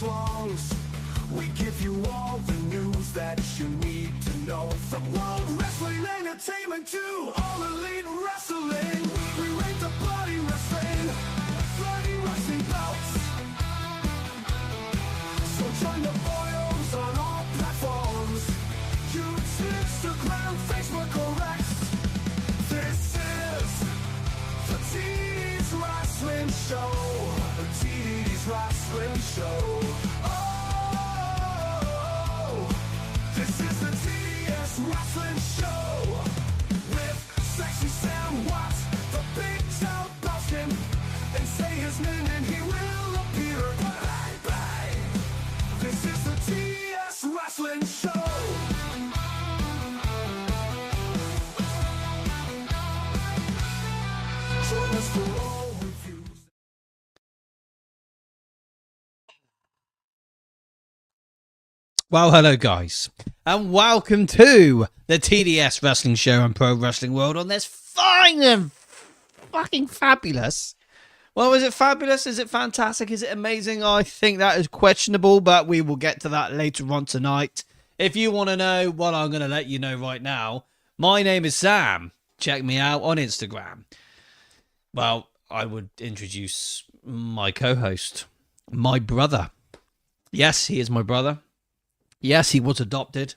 songs. We give you all the news that you need to know. From World Wrestling Entertainment to All Elite Wrestling, we rate the bloody wrestling bouts. So join the boils on all platforms, YouTube, Instagram, Facebook, or X. This is the TDS Wrestling Show. The TDS Wrestling Show. This is the TDS Wrestling Show with Sexy Sam Watts, the Big Town Boston, and say his name and he will appear. Bang, bang. This is the TDS Wrestling Show. Join us for all reviews. Well, hello guys, and welcome to the TDS Wrestling Show and Pro Wrestling World on this fine and fucking fabulous. Well, is it fabulous? Is it fantastic? Is it amazing? I think that is questionable, but we will get to that later on tonight. If you want to know, well, I'm going to let you know right now. My name is Sam. Check me out on Instagram. Well, I would introduce my co-host, my brother. Yes, he is my brother. Yes, he was adopted.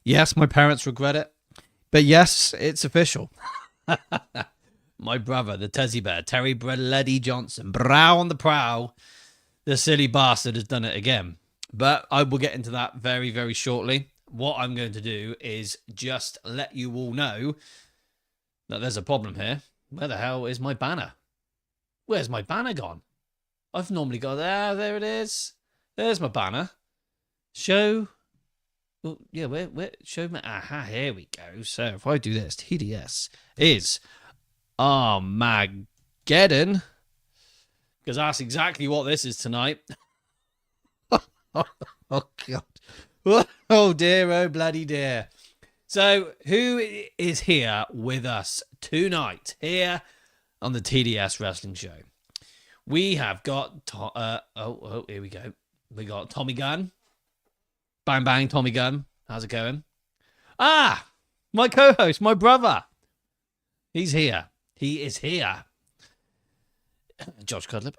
Yes, my parents regret it. But yes, it's official. My brother, the Tezzy Bear, Terry Bleddy Johnson, brow on the prow. The silly bastard has done it again. But I will get into that very, very shortly. What I'm going to do is just let you all know that there's a problem here. Where the hell is my banner? Where's my banner gone? I've normally got there it is. There's my banner. Show. Well, yeah, where, show me. Aha, here we go. So if I do this, TDS is Armageddon, because that's exactly what this is tonight. Oh, God. Oh, dear, oh, bloody dear. So who is here with us tonight here on the TDS Wrestling Show? We have got, here we go. We got Tommy Gunn. Bang, bang, Tommy Gunn. How's it going? Ah, my co-host, my brother. He's here. He is here. Josh Cudlip.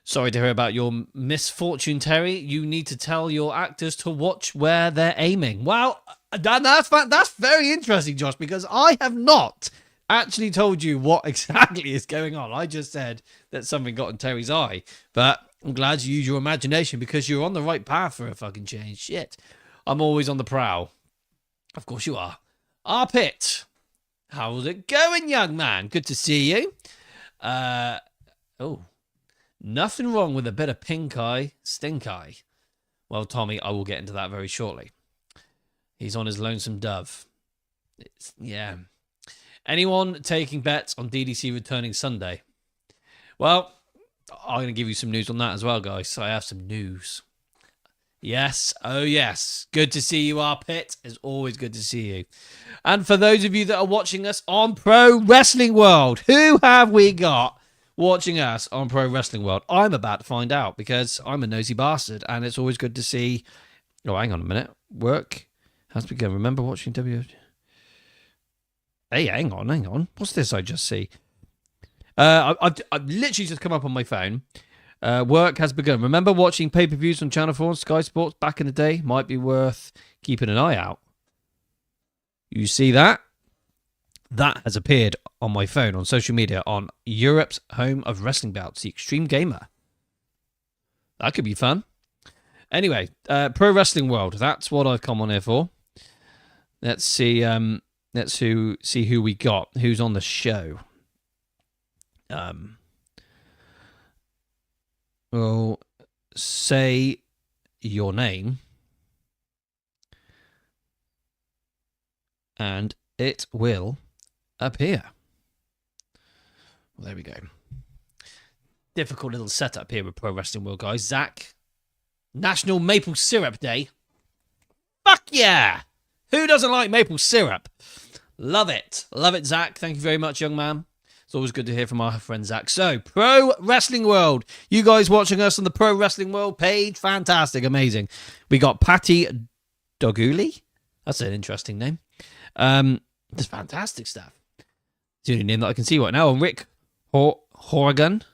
Sorry to hear about your misfortune, Terry. You need to tell your actors to watch where they're aiming. Well, that's very interesting, Josh, because I have not actually told you what exactly is going on. I just said that something got in Terry's eye. But I'm glad you use your imagination because you're on the right path for a fucking change. Shit. I'm always on the prowl. Of course you are. Arpit. How's it going, young man? Good to see you. Nothing wrong with a bit of pink eye, stink eye. Well, Tommy, I will get into that very shortly. He's on his lonesome dove. Yeah. Anyone taking bets on DDC returning Sunday? Well, I'm going to give you some news on that as well, guys. I have some news. Yes. Oh, yes. Good to see you, Arpit. It's always good to see you. And for those of you that are watching us on Pro Wrestling World, who have we got watching us on Pro Wrestling World? I'm about to find out because I'm a nosy bastard, and it's always good to see... Oh, hang on a minute. Work has begun. Remember watching Hey, hang on. What's this I just see? I've literally just come up on my phone. Work has begun. Remember watching pay-per-views on Channel 4 and Sky Sports back in the day? Might be worth keeping an eye out. You see that? That has appeared on my phone on social media on Europe's home of wrestling bouts, the Extreme Gamer. That could be fun. Anyway, Pro Wrestling World. That's what I've come on here for. Let's see. See who we got. Who's on the show? Well, say your name, and it will appear. Well, there we go. Difficult little setup here with Pro Wrestling World, guys. Zach, National Maple Syrup Day. Fuck yeah! Who doesn't like maple syrup? Love it. Love it, Zach. Thank you very much, young man. It's always good to hear from our friend Zach. So, Pro Wrestling World. You guys watching us on the Pro Wrestling World page? Fantastic, amazing. We got Patty Doguli. That's an interesting name. Just fantastic stuff. It's the only name that I can see right now. And Rick Horrigan.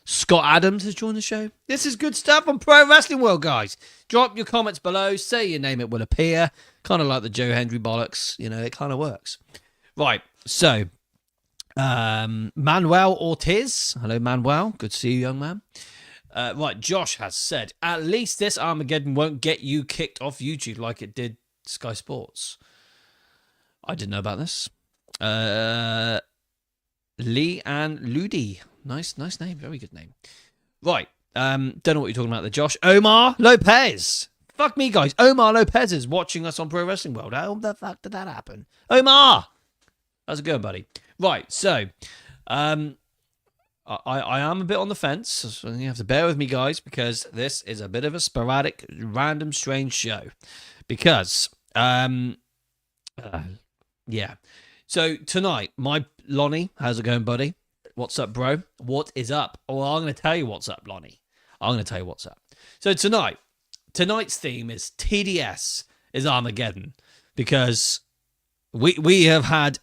Scott Adams has joined the show. This is good stuff on Pro Wrestling World, guys. Drop your comments below. Say your name, it will appear. Kind of like the Joe Hendry bollocks. You know, it kind of works. Right, so Manuel Ortiz. Hello, Manuel. Good to see you, young man. Right, Josh has said, at least this Armageddon won't get you kicked off YouTube like it did Sky Sports. I didn't know about this. Lee and Ludi. Nice name. Very good name. Right. Don't know what you're talking about there, Josh. Omar Lopez. Fuck me, guys. Omar Lopez is watching us on Pro Wrestling World. How the fuck did that happen? Omar! How's it going, buddy? Right, so I am a bit on the fence. So you have to bear with me, guys, because this is a bit of a sporadic, random, strange show. Because, yeah. So tonight, my Lonnie, how's it going, buddy? What's up, bro? What is up? Well, I'm going to tell you what's up, Lonnie. I'm going to tell you what's up. So tonight's theme is TDS is Armageddon, because we have had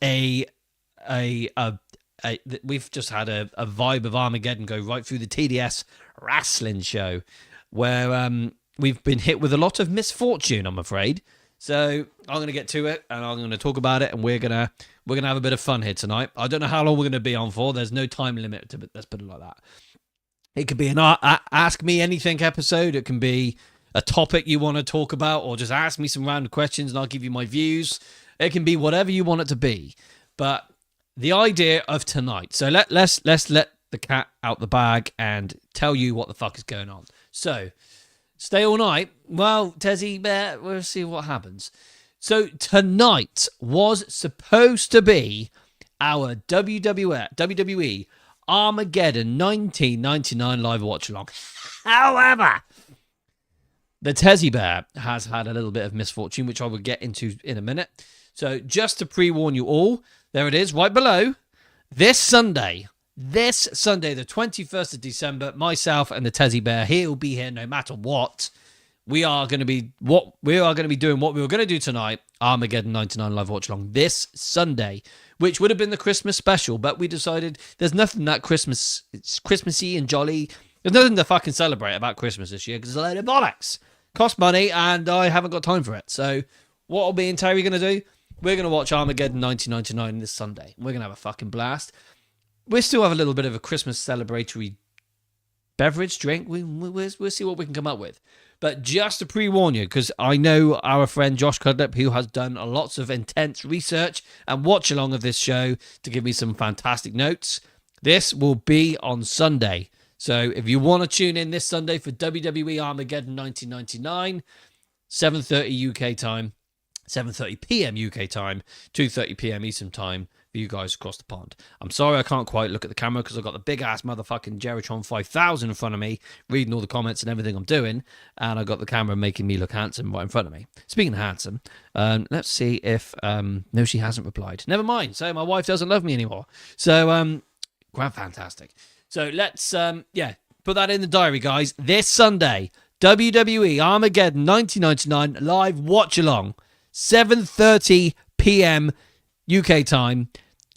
we've just had a vibe of Armageddon go right through the TDS wrestling show, where we've been hit with a lot of misfortune, I'm afraid. So I'm going to get to it, and I'm going to talk about it, and we're gonna have a bit of fun here tonight. I don't know how long we're going to be on for. There's no time limit to it. Let's put it like that. It could be an Ask Me Anything episode. It can be a topic you want to talk about, or just ask me some random questions, and I'll give you my views. It can be whatever you want it to be. But the idea of tonight. So let's let the cat out the bag and tell you what the fuck is going on. So. Stay all night? Well, Tezzy, we'll see what happens. So tonight was supposed to be our WWE Armageddon 1999 live watch-along. However, the Tezzy Bear has had a little bit of misfortune, which I will get into in a minute. So just to pre-warn you all, there it is, right below. This Sunday, the 21st of December, myself and the Tezzy Bear, he'll be here no matter what. We are going to be doing what we were going to do tonight, Armageddon 99 live watch along this Sunday, which would have been the Christmas special, but we decided there's nothing that it's Christmassy and jolly. There's nothing to fucking celebrate about Christmas this year because it's a load of bollocks. Cost money and I haven't got time for it. So what are me and Terry going to do? We're going to watch Armageddon 1999 this Sunday. We're going to have a fucking blast. We still have a little bit of a Christmas celebratory beverage, drink. We'll see what we can come up with. But just to pre-warn you, because I know our friend Josh Cudlip, who has done lots of intense research and watch-along of this show to give me some fantastic notes, this will be on Sunday. So if you want to tune in this Sunday for WWE Armageddon 1999, 7:30 UK time, 7:30 p.m. UK time, 2:30 p.m. Eastern time, for you guys across the pond. I'm sorry I can't quite look at the camera because I've got the big-ass motherfucking Geritron 5000 in front of me, reading all the comments and everything I'm doing, and I've got the camera making me look handsome right in front of me. Speaking of handsome, let's see if... no, she hasn't replied. Never mind. So my wife doesn't love me anymore. So, quite fantastic. So let's, put that in the diary, guys. This Sunday, WWE Armageddon 1999 live watch-along, 7:30 p.m. UK time,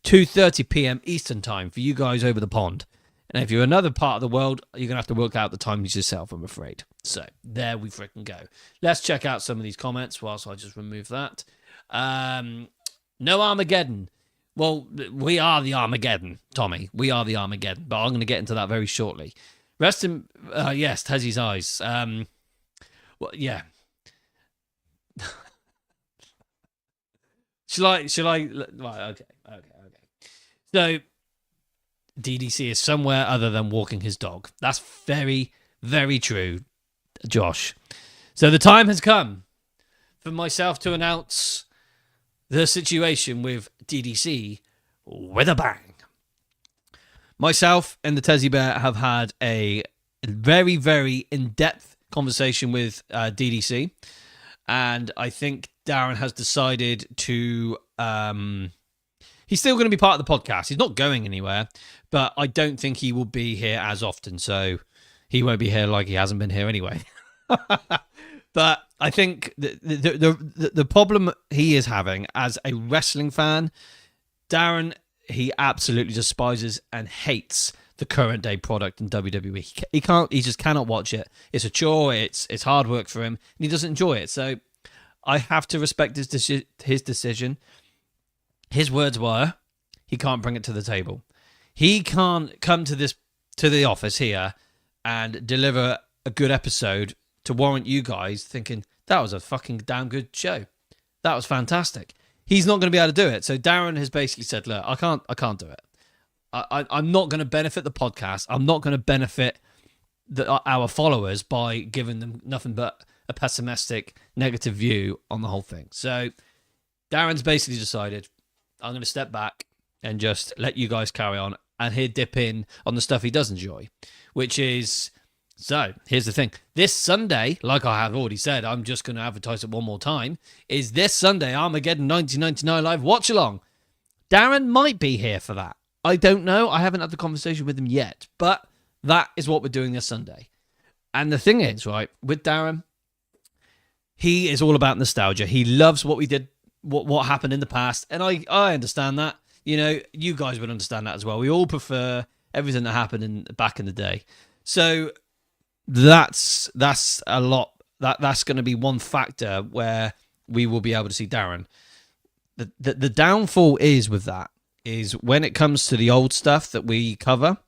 2:30 p.m. Eastern time for you guys over the pond. And if you're another part of the world, you're going to have to work out the times yourself, I'm afraid. So there we freaking go. Let's check out some of these comments whilst I just remove that. No Armageddon. Well, we are the Armageddon, Tommy. We are the Armageddon. But I'm going to get into that very shortly. Rest in... yes, Tezzy's eyes. Well, yeah. Shall I? Right, okay. So, DDC is somewhere other than walking his dog. That's very, very true, Josh. So the time has come for myself to announce the situation with DDC with a bang. Myself and the Tezzy Bear have had a very, very in-depth conversation with DDC. And I think Darren has decided to He's still going to be part of the podcast. He's not going anywhere, but I don't think he will be here as often. So he won't be here like he hasn't been here anyway. But I think the problem he is having as a wrestling fan, Darren, he absolutely despises and hates the current day product in WWE. He just cannot watch it. It's a chore. It's hard work for him, and he doesn't enjoy it. So I have to respect his decision. His words were, he can't bring it to the table. He can't come to the office here and deliver a good episode to warrant you guys thinking that was a fucking damn good show. That was fantastic. He's not going to be able to do it. So Darren has basically said, look, I can't do it. I'm not going to benefit the podcast. I'm not going to benefit our followers by giving them nothing but a pessimistic, negative view on the whole thing. So Darren's basically decided, I'm going to step back and just let you guys carry on, and he'll dip in on the stuff he does enjoy, which is, so here's the thing. This Sunday, like I have already said, I'm just going to advertise it one more time, is this Sunday, Armageddon 1999 Live Watch Along. Darren might be here for that. I don't know. I haven't had the conversation with him yet, but that is what we're doing this Sunday. And the thing is, right, with Darren, he is all about nostalgia. He loves what we did, what happened in the past, and I understand that. You know, you guys would understand that as well. We all prefer everything that happened back in the day. So that's a lot. That's going to be one factor where we will be able to see Darren. The downfall is with that is when it comes to the old stuff that we cover,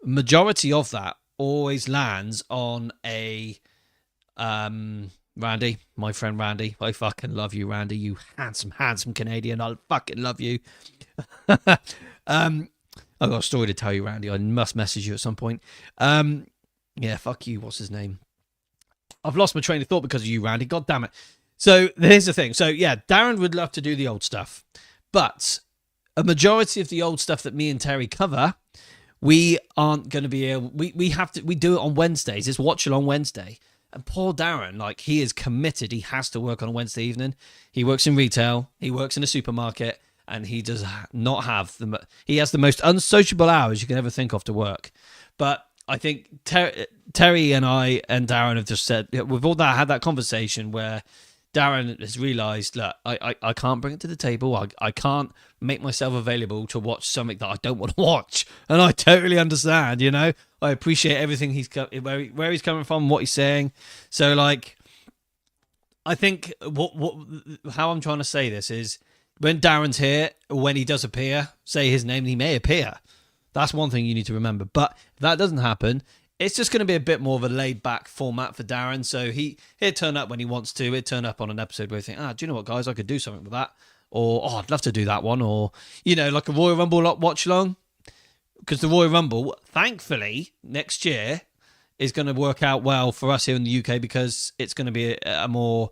majority of that always lands on a Randy, my friend Randy. I fucking love you, Randy. You handsome Canadian. I fucking love you. I've got a story to tell you, Randy. I must message you at some point. Yeah, fuck you. What's his name? I've lost my train of thought because of you, Randy. God damn it. So here's the thing. So yeah, Darren would love to do the old stuff, but a majority of the old stuff that me and Terry cover, we aren't going to be able. We do it on Wednesdays. It's Watch Along Wednesday. And poor Darren, like, he is committed. He has to work on a Wednesday evening. He works in retail. He works in a supermarket. And he does not have he has the most unsociable hours you can ever think of to work. But I think Terry and I and Darren have just said, we've all had that conversation where Darren has realised, look, I can't bring it to the table. I can't make myself available to watch something that I don't want to watch. And I totally understand, you know. I appreciate everything where he's coming from, what he's saying. So, like, I think how I'm trying to say this is when Darren's here, when he does appear, say his name, he may appear. That's one thing you need to remember. But if that doesn't happen, it's just going to be a bit more of a laid-back format for Darren. So he'll turn up when he wants to. He'll turn up on an episode where he think, do you know what, guys? I could do something with that. Or, I'd love to do that one. Or, you know, like a Royal Rumble watch-along. Because the Royal Rumble, thankfully, next year is going to work out well for us here in the UK because it's going to be a more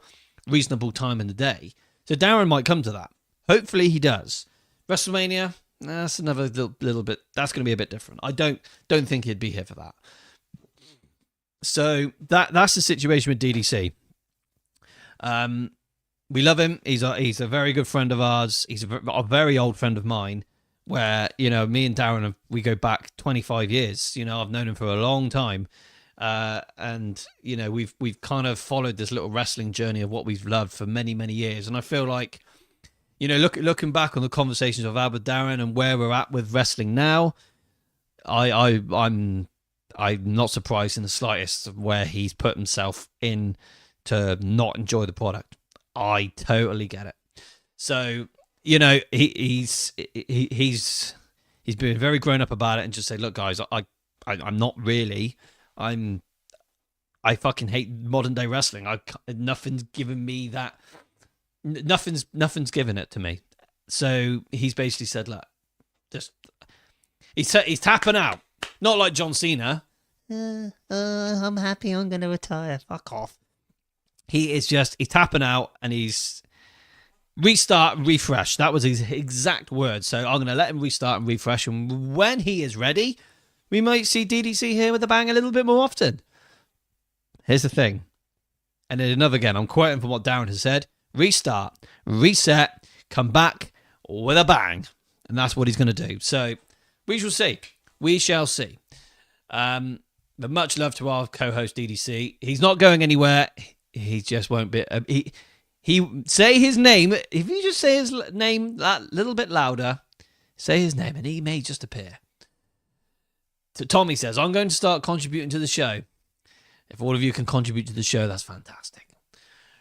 reasonable time in the day. So Darren might come to that. Hopefully he does. WrestleMania, that's another little bit. That's going to be a bit different. I don't think he'd be here for that. So that's the situation with DDC. We love him. He's a very good friend of ours. He's a very old friend of mine. Where, you know, me and Darren, we go back 25 years. You know, I've known him for a long time. And, you know, we've kind of followed this little wrestling journey of what we've loved for many, many years. And I feel like, you know, looking back on the conversations I've had with Darren and where we're at with wrestling now, I'm not surprised in the slightest of where he's put himself in to not enjoy the product. I totally get it. So, you know, he's been very grown up about it and just say, look, guys, I'm not really. I fucking hate modern day wrestling. Nothing's given me that. Nothing's given it to me. So he's basically said, look, just he's tapping out. Not like John Cena. I'm happy. I'm going to retire. Fuck off. He's tapping out and he's restart and refresh. That was his exact words. So I'm going to let him restart and refresh. And when he is ready, we might see DDC here with a bang a little bit more often. Here's the thing. And then again, I'm quoting from what Darren has said. Restart, reset, come back with a bang. And that's what he's going to do. So we shall see. We shall see. But much love to our co-host DDC. He's not going anywhere. He just won't be. He say his name. If you just say his name that little bit louder, say his name, and he may just appear. So Tommy says, "I'm going to start contributing to the show. If all of you can contribute to the show, that's fantastic."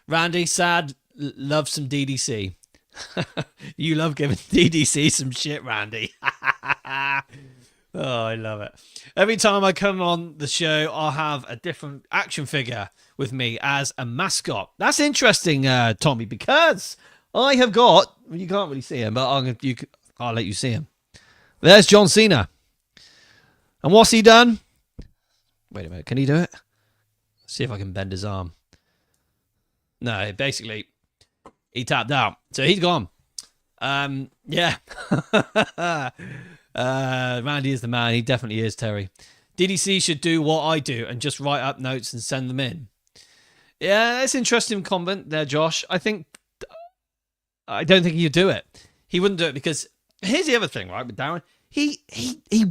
Randy, sad, loves some DDC. You love giving DDC some shit, Randy. Oh, I love it. Every time I come on the show, I'll have a different action figure with me as a mascot. That's interesting, Tommy, because I have got... Well, you can't really see him, but I'll let you see him. There's John Cena. And what's he done? Wait a minute, can he do it? Let's see if I can bend his arm. No, basically, he tapped out. So he's gone. Yeah. Randy is the man. He definitely is, Terry. DDC should do what I do and just write up notes and send them in. Yeah, that's interesting comment there, Josh. I don't think he'd do it. He wouldn't do it because here's the other thing, right, with Darren. He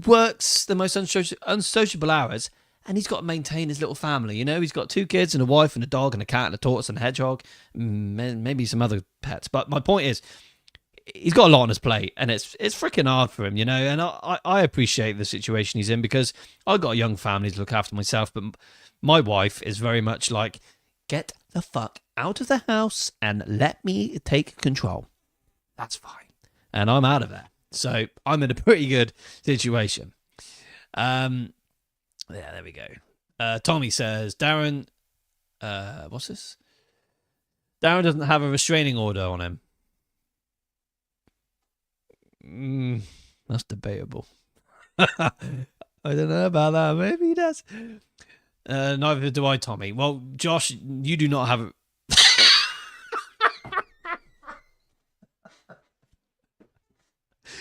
works the most unsociable hours, and he's got to maintain his little family. You know, he's got 2 kids and a wife and a dog and a cat and a tortoise and a hedgehog, maybe some other pets. But my point is, he's got a lot on his plate, and it's freaking hard for him, you know. And I appreciate the situation he's in because I've got a young family to look after myself. But my wife is very much like, get the fuck out of the house and let me take control. That's fine, and I'm out of there. So I'm in a pretty good situation. Yeah, there we go. Tommy says, Darren, what's this? Darren doesn't have a restraining order on him. That's debatable. I don't know about that. Maybe he does. Neither do I, Tommy. Well, Josh, you do not have a...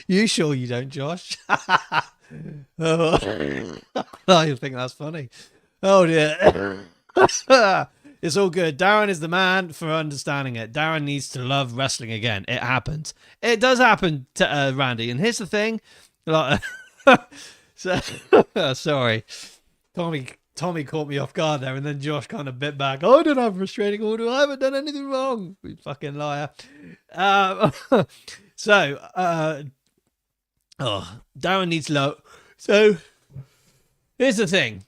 You sure you don't, Josh? Oh, I think that's funny. Oh, dear. It's all good. Darren is the man for understanding it. Darren needs to love wrestling again. It happens. It does happen to Randy. And here's the thing. Like, sorry. Tommy caught me off guard there, and then Josh kind of bit back. I don't have a restraining order. I haven't done anything wrong. You fucking liar. Darren needs love. So here's the thing.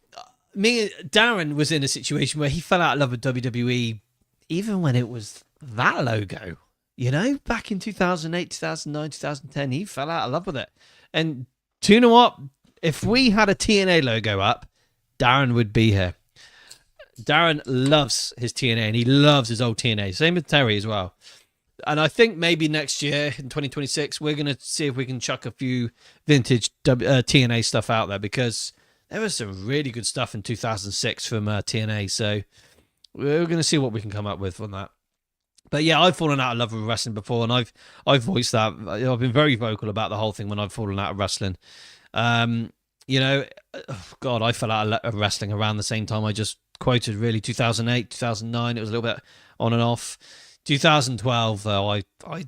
Darren was in a situation where he fell out of love with WWE even when it was that logo. You know, back in 2008, 2009, 2010, he fell out of love with it. And do you know what? If we had a TNA logo up, Darren would be here. Darren loves his TNA, and he loves his old TNA. Same with Terry as well. And I think maybe next year, in 2026, we're going to see if we can chuck a few vintage TNA stuff out there, because there was some really good stuff in 2006 from TNA. So we're going to see what we can come up with on that. But yeah, I've fallen out of love with wrestling before, and I've voiced that. I've been very vocal about the whole thing when I've fallen out of wrestling. You know, God, I fell out of wrestling around the same time I just quoted, really, 2008, 2009. It was a little bit on and off. 2012, though, I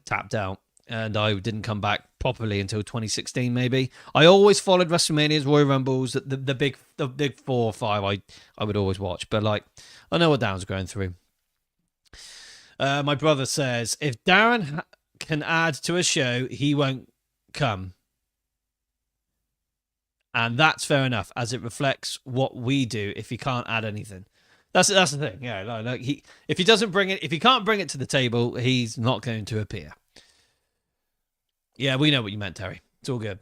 tapped out, and I didn't come back properly until 2016, maybe. I always followed WrestleManias, Royal Rumbles, the big 4 or 5 I would always watch. But, like, I know what Darren's going through. My brother says, if Darren can add to a show, he won't come. And that's fair enough, as it reflects what we do if he can't add anything. That's the thing. Yeah, like if he can't bring it to the table, he's not going to appear. Yeah, we know what you meant, Terry. It's all good.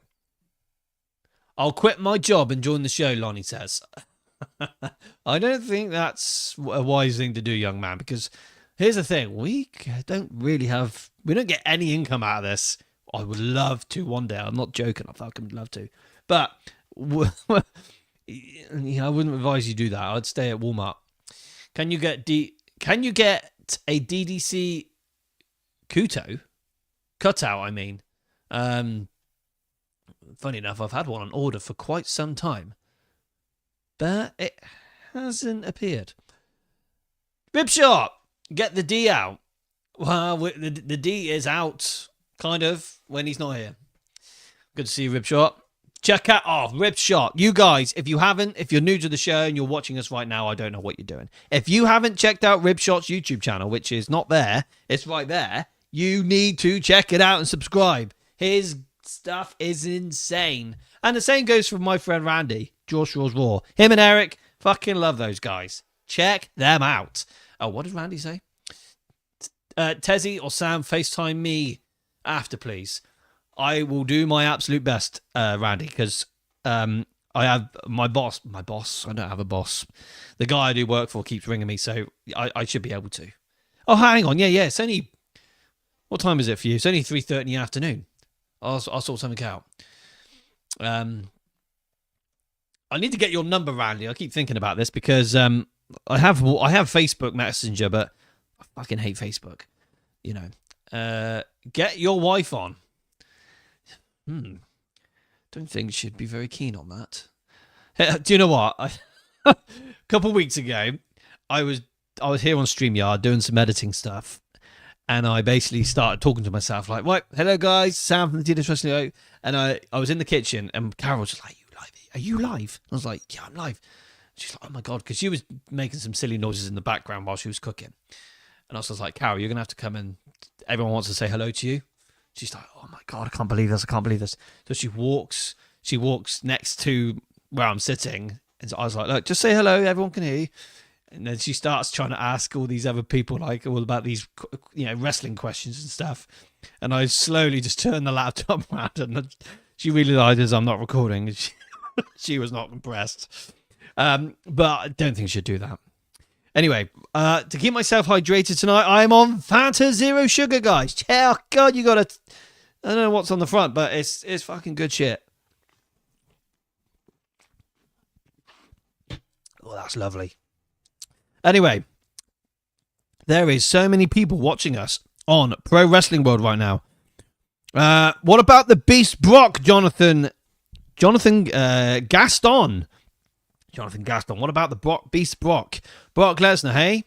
I'll quit my job and join the show, Lonnie says. I don't think that's a wise thing to do, young man, because here's the thing. We don't get any income out of this. I would love to one day. I'm not joking. I fucking love to. But I wouldn't advise you do that. I'd stay at Walmart. Can you get a DDC cutout? I mean. Funny enough, I've had one on order for quite some time, but it hasn't appeared. Rip Shop, get the D out. Well, the D is out kind of, when he's not here. Good to see you, Ripshot. Check out Ripshot. You guys, if you're new to the show and you're watching us right now, I don't know what you're doing. If you haven't checked out Ripshot's YouTube channel, which is not there, it's right there, you need to check it out and subscribe. His stuff is insane. And the same goes for my friend Randy, Joshua's Raw. Him and Eric, fucking love those guys. Check them out. Oh, what did Randy say? Tezzy or Sam, FaceTime me after, please. I will do my absolute best, Randy, because I have my boss. I don't have a boss. The guy I do work for keeps ringing me, so I should be able to. Oh, hang on. Yeah. It's only... What time is it for you? It's only 3:30 in the afternoon. I'll sort something out. I need to get your number, Randy. I keep thinking about this because I have Facebook Messenger, but I fucking hate Facebook. You know. Get your wife on. Don't think she'd be very keen on that. Do you know what? A couple of weeks ago, I was here on StreamYard doing some editing stuff, and I basically started talking to myself like, "What? Hello, guys, Sam from the TDS Wrestling." And I was in the kitchen, and Carol was just like, "Are you live?" I was like, "Yeah, I'm live." She's like, "Oh my god," because she was making some silly noises in the background while she was cooking, and I was like, "Carol, you're gonna have to come in. Everyone wants to say hello to you." She's like, "Oh my god, I can't believe this. So she walks next to where I'm sitting, and so I was like, "Look, just say hello, everyone can hear you." And then she starts trying to ask all these other people like all about these, wrestling questions and stuff. And I slowly just turn the laptop around, and she realizes I'm not recording. She was not impressed, but I don't think she'd do that. Anyway, to keep myself hydrated tonight, I'm on Fanta Zero Sugar, guys. Oh, God, you got to... I don't know what's on the front, but it's fucking good shit. Oh, that's lovely. Anyway, there is so many people watching us on Pro Wrestling World right now. What about the Beast Brock, Jonathan Gaston? Jonathan Gaston. What about the Beast Brock? Brock Lesnar, hey?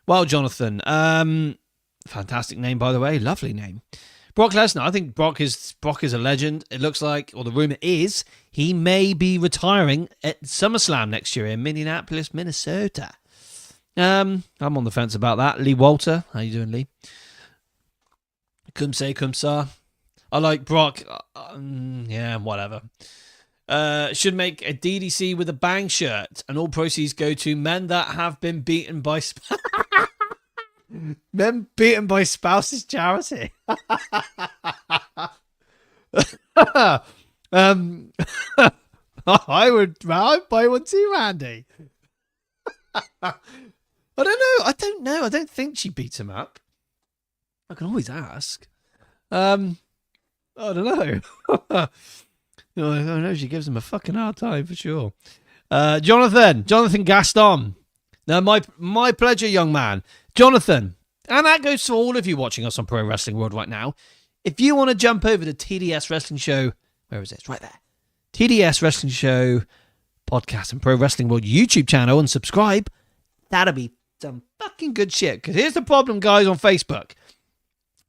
Well, Jonathan, fantastic name, by the way. Lovely name. Brock Lesnar. I think Brock is a legend. It looks like, or the rumor is, he may be retiring at SummerSlam next year in Minneapolis, Minnesota. I'm on the fence about that. Lee Walter. How you doing, Lee? Cum sa. I like Brock. Yeah, whatever. Should make a DDC with a bang shirt, and all proceeds go to men that have been beaten by men beaten by spouses charity. I'd buy one too, Randy. I don't know. I don't think she beats him up. I can always ask. I don't know. I know she gives him a fucking hard time for sure. Jonathan Gaston. No, my pleasure, young man. Jonathan, and that goes to all of you watching us on Pro Wrestling World right now. If you want to jump over to TDS Wrestling Show, where is it? It's right there. TDS Wrestling Show podcast and Pro Wrestling World YouTube channel and subscribe, that'll be some fucking good shit. Because here's the problem, guys, on Facebook.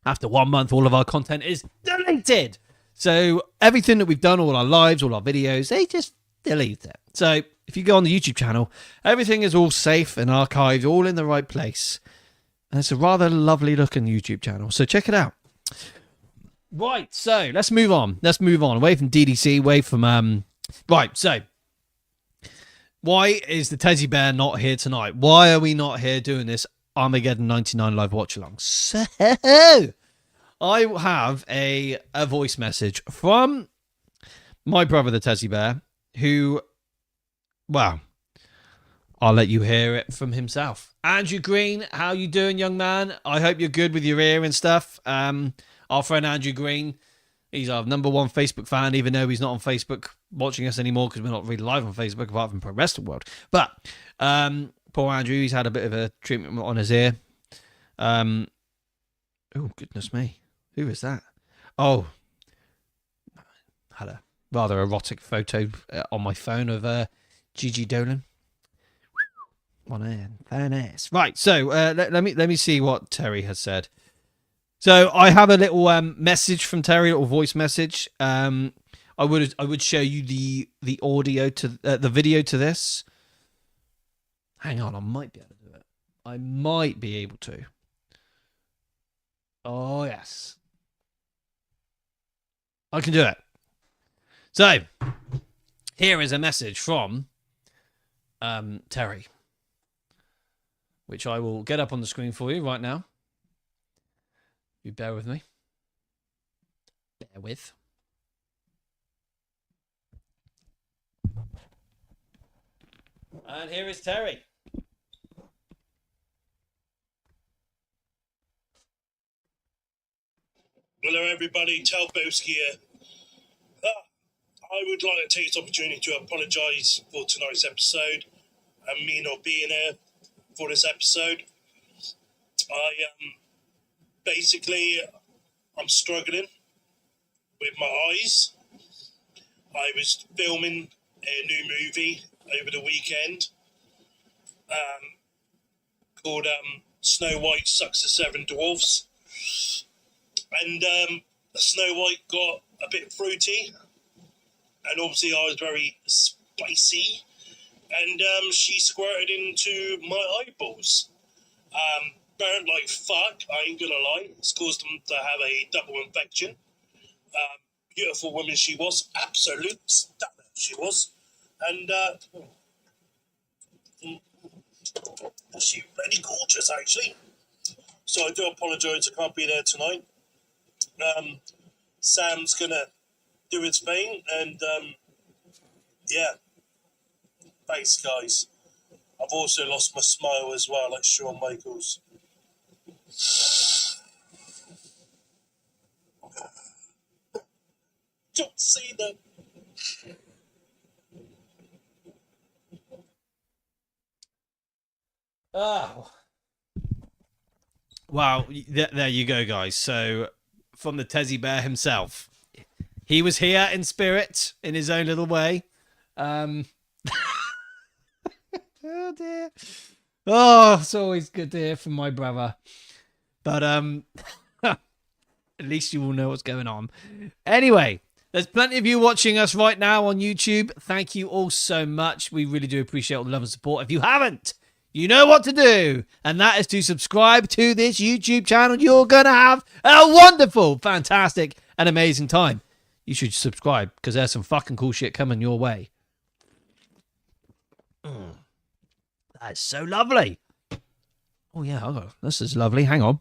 After 1 month, all of our content is deleted. So everything that we've done, all our lives, all our videos, they just delete it. So if you go on the YouTube channel, everything is all safe and archived, all in the right place. And it's a rather lovely looking YouTube channel. So check it out. Right, so let's move on. Away from DDC, away from... Right, so why is the Teddy Bear not here tonight? Why are we not here doing this Armageddon 99 live watch along? So I have a voice message from my brother, the Teddy Bear, who, well, I'll let you hear it from himself. Andrew Green, how you doing, young man? I hope you're good with your ear and stuff. Our friend Andrew Green, he's our number one Facebook fan, even though he's not on Facebook watching us anymore because we're not really live on Facebook apart from Pro Wrestling World. But poor Andrew, he's had a bit of a treatment on his ear. Oh, goodness me. Who is that? Oh, had a rather erotic photo on my phone of Gigi Dolan. On air, fairness. Right, so let me see what Terry has said. So I have a little message from Terry, a little voice message. I would show you the audio to the video to this. Hang on, I might be able to do it. I might be able to. Oh yes, I can do it. So here is a message from Terry, which I will get up on the screen for you right now. You bear with me. Bear with. And here is Terry. Hello everybody, Talbowski here. I would like to take this opportunity to apologise for tonight's episode and me not being here for this episode. I'm struggling with my eyes. I was filming a new movie over the weekend called Snow White Sucks the Seven Dwarfs. And Snow White got a bit fruity, and obviously I was very spicy, and she squirted into my eyeballs. Burnt like fuck, I ain't gonna lie. It's caused them to have a double infection. Beautiful woman she was, absolute stunner she was, and she really gorgeous actually. So I do apologise I can't be there tonight. Sam's gonna do his thing, and yeah, thanks guys. I've also lost my smile as well, like Shawn Michaels. John Cena. Oh. Wow, there you go, guys. So, from the Tezzy Bear himself, he was here in spirit, in his own little way. Oh dear. Oh, it's always good to hear from my brother. But at least you will know what's going on. Anyway, there's plenty of you watching us right now on YouTube. Thank you all so much. We really do appreciate all the love and support. If you haven't, you know what to do, and that is to subscribe to this YouTube channel. You're going to have a wonderful, fantastic, and amazing time. You should subscribe, because there's some fucking cool shit coming your way. That's so lovely. Oh, yeah, this is lovely. Hang on.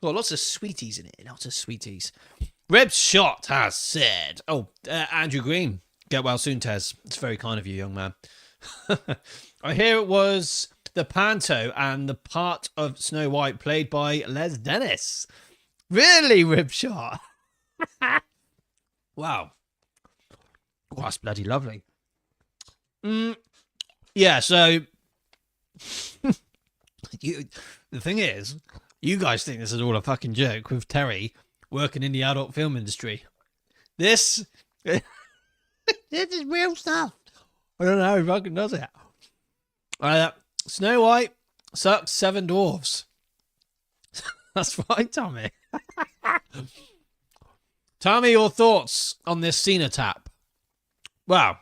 Got lots of sweeties in it. Lots of sweeties. Ribs Shot has said, Andrew Green. Get well soon, Tez. It's very kind of you, young man. I hear it was the Panto and the part of Snow White played by Les Dennis. Really, Ribshot? Wow. Oh, that's bloody lovely. Yeah, so the thing is, you guys think this is all a fucking joke with Terry working in the adult film industry. This is real stuff. I don't know how he fucking does it. Snow White sucks 7 dwarfs. That's right, Tommy. Tell me your thoughts on this Cena tap. Wow.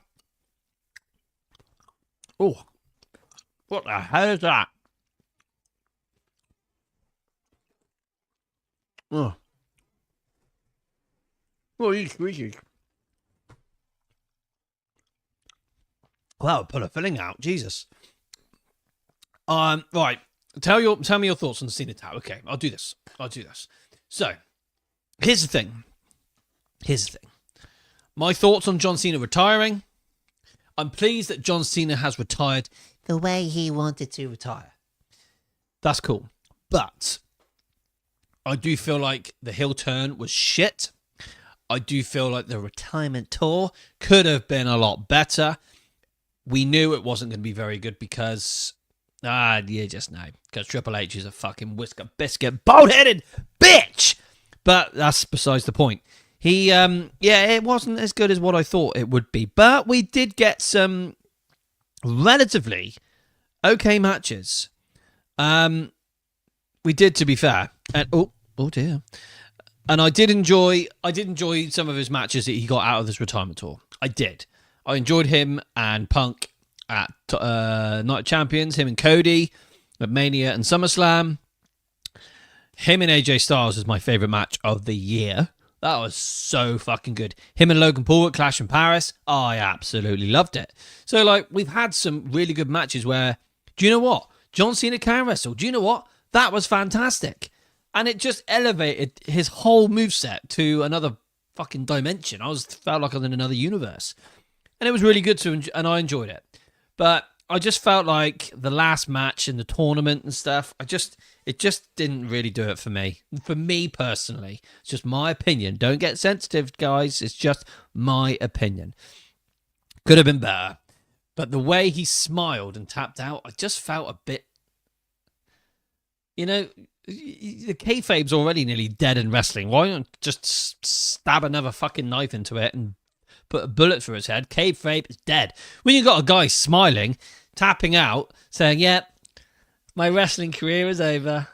Oh, what the hell is that? Oh. What are you squeaking? Wow, pull a filling out. Jesus. Right. Tell me your thoughts on the Cena tap. Okay, I'll do this. So, here's the thing. My thoughts on John Cena retiring. I'm pleased that John Cena has retired the way he wanted to retire. That's cool. But I do feel like the heel turn was shit. I do feel like the retirement tour could have been a lot better. We knew it wasn't going to be very good because, you just know. Because Triple H is a fucking whisker biscuit, bald-headed bitch! But that's besides the point. He, it wasn't as good as what I thought it would be. But we did get some relatively okay matches. We did, to be fair. And oh dear. And I did enjoy some of his matches that he got out of this retirement tour. I did. I enjoyed him and Punk at Night of Champions, him and Cody at Mania and SummerSlam. Him and AJ Styles is my favourite match of the year. That was so fucking good. Him and Logan Paul at Clash in Paris. I absolutely loved it. So, like, we've had some really good matches where, do you know what? John Cena can wrestle. Do you know what? That was fantastic. And it just elevated his whole moveset to another fucking dimension. Felt like I was in another universe. And it was really good and I enjoyed it. But I just felt like the last match in the tournament and stuff, it just didn't really do it for me. For me personally, it's just my opinion. Don't get sensitive, guys. It's just my opinion. Could have been better. But the way he smiled and tapped out, I just felt a bit, you know, the kayfabe's already nearly dead in wrestling. Why don't just stab another fucking knife into it and put a bullet through his head? Kayfabe is dead. When you got a guy smiling, tapping out, saying, "Yep, my wrestling career is over."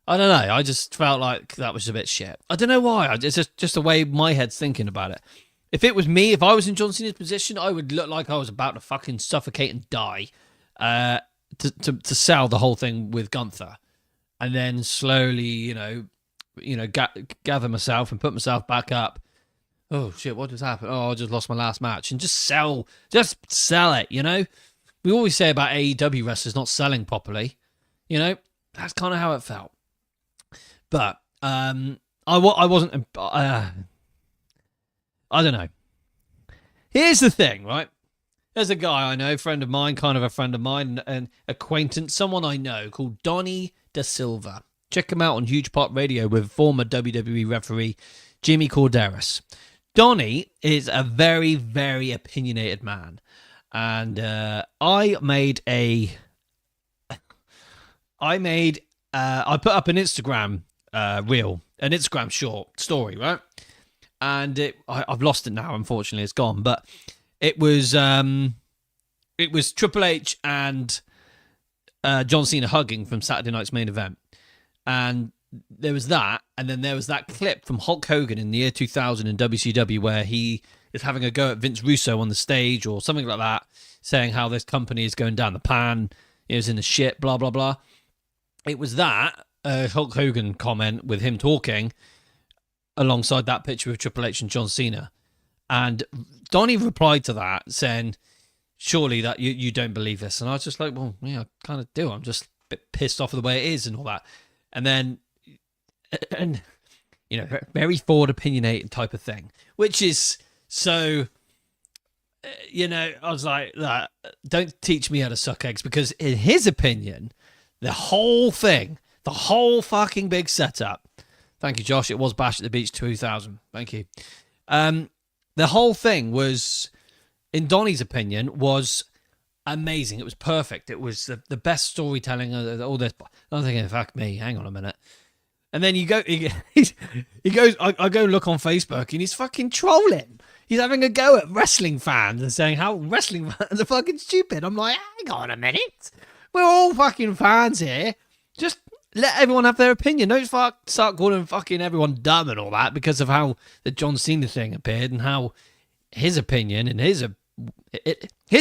I don't know. I just felt like that was a bit shit. I don't know why. It's just the way my head's thinking about it. If it was me, if I was in John Cena's position, I would look like I was about to fucking suffocate and die to sell the whole thing with Gunther. And then slowly, gather myself and put myself back up. Oh, shit, what just happened? Oh, I just lost my last match. And just sell it, you know? We always say about AEW wrestlers not selling properly. You know, that's kind of how it felt. But I wasn't... I don't know. Here's the thing, right? There's a guy I know, friend of mine, kind of a friend of mine, an acquaintance, someone I know called Donnie Da Silva. Check him out on Huge Pop Radio with former WWE referee Jimmy Corderas. Donnie is a very, very opinionated man. And I put up an Instagram reel, an Instagram short story, right? And I've lost it now, unfortunately, it's gone. But it was Triple H and John Cena hugging from Saturday night's main event. And there was that, and then there was that clip from Hulk Hogan in the year 2000 in WCW where he is having a go at Vince Russo on the stage or something like that, saying how this company is going down the pan, it was in the shit, blah, blah, blah. It was that Hulk Hogan comment with him talking alongside that picture of Triple H and John Cena. And Donnie replied to that saying, surely that you don't believe this. And I was just like, well, yeah, I kind of do. I'm just a bit pissed off of the way it is and all that. And then, very forward opinionated type of thing, which is so, I was like, don't teach me how to suck eggs, because in his opinion, the whole fucking big setup, thank you, Josh, it was Bash at the Beach 2000, thank you. The whole thing was, in Donnie's opinion, was amazing. It was perfect. It was the best storytelling of all this. I'm thinking, fuck me, hang on a minute. And then he goes, I go look on Facebook and he's fucking trolling. He's having a go at wrestling fans and saying how wrestling fans are fucking stupid. I'm like, hang on a minute. We're all fucking fans here. Just let everyone have their opinion. Don't start calling fucking everyone dumb and all that because of how the John Cena thing appeared and how his opinion and his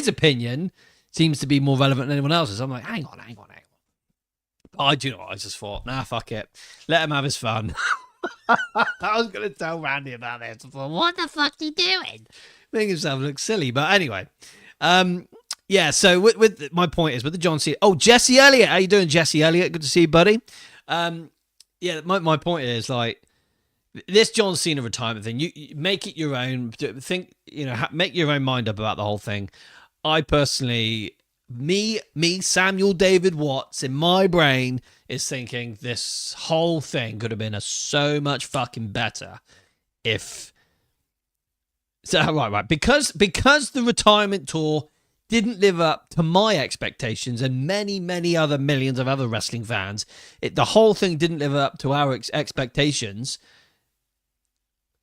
opinion seems to be more relevant than anyone else's. I'm like, hang on. But do you know what? I just thought, nah, fuck it. Let him have his fun. I was going to tell Randy about this. I thought, what the fuck's he doing? Making himself look silly. But anyway, yeah, so with my point is with the John Cena. Oh, Jesse Elliott. How you doing, Jesse Elliott? Good to see you, buddy. Yeah, my point is, like, this John Cena retirement thing, you make it your own. Think, make your own mind up about the whole thing. I personally, me, Samuel David Watts, in my brain is thinking this whole thing could have been so much fucking better if. So right, because the retirement tour didn't live up to my expectations and many other millions of other wrestling fans. The whole thing didn't live up to our expectations.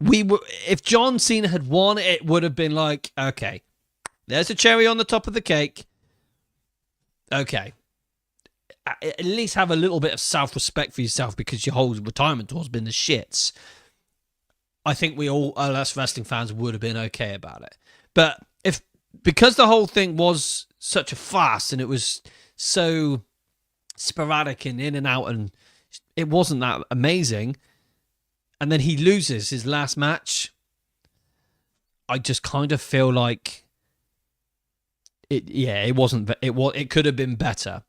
If John Cena had won, it would have been like, okay, there's a cherry on the top of the cake. Okay. at least have a little bit of self-respect for yourself because your whole retirement tour's been the shits. I think we all, us wrestling fans, would have been okay about it. But because the whole thing was such a farce and it was so sporadic and in and out and it wasn't that amazing, and then he loses his last match, I just kind of feel like it wasn't. It could have been better.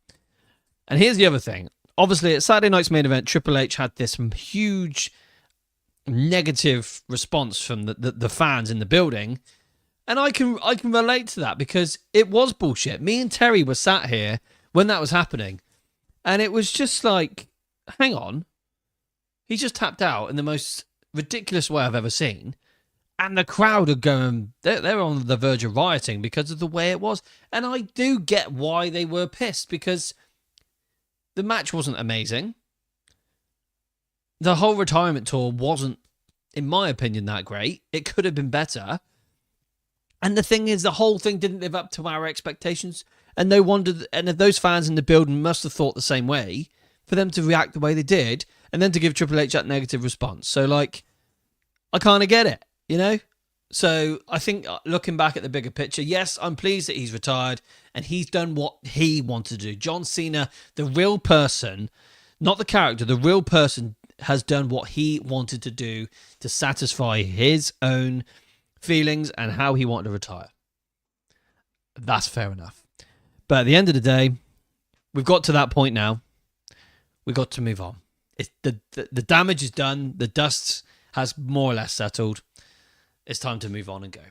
And here's the other thing. Obviously, at Saturday night's main event, Triple H had this huge negative response from the fans in the building. And I can relate to that because it was bullshit. Me and Terry were sat here when that was happening. And it was just like, hang on. He just tapped out in the most ridiculous way I've ever seen. And the crowd are going, they're on the verge of rioting because of the way it was. And I do get why they were pissed because the match wasn't amazing. The whole retirement tour wasn't, in my opinion, that great. It could have been better. And the thing is, the whole thing didn't live up to our expectations. And no wonder, and those fans in the building must have thought the same way for them to react the way they did and then to give Triple H that negative response. So, like, I kind of get it, you know? So I think looking back at the bigger picture, yes, I'm pleased that he's retired and he's done what he wanted to do. John Cena, the real person, not the character, the real person has done what he wanted to do to satisfy his own feelings and how he wanted to retire. That's fair enough. But at the end of the day, we've got to that point now. We've got to move on. The damage is done. The dust has more or less settled. It's time to move on and go.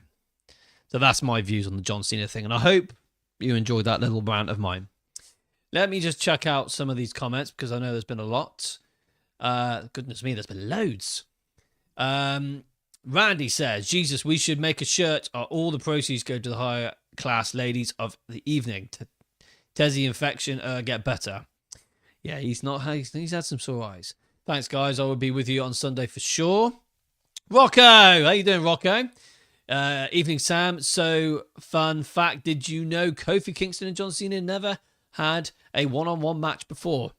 So that's my views on the John Cena thing. And I hope you enjoyed that little rant of mine. Let me just check out some of these comments because I know there's been a lot. Goodness me, there's been loads. Randy says, Jesus, we should make a shirt. All the proceeds go to the higher class ladies of the evening. Tezzy infection, get better. Yeah, he's had some sore eyes. Thanks, guys. I will be with you on Sunday for sure. Rocco, how you doing, Rocco? Evening, Sam. So, fun fact, did you know Kofi Kingston and John Cena never had a one-on-one match before?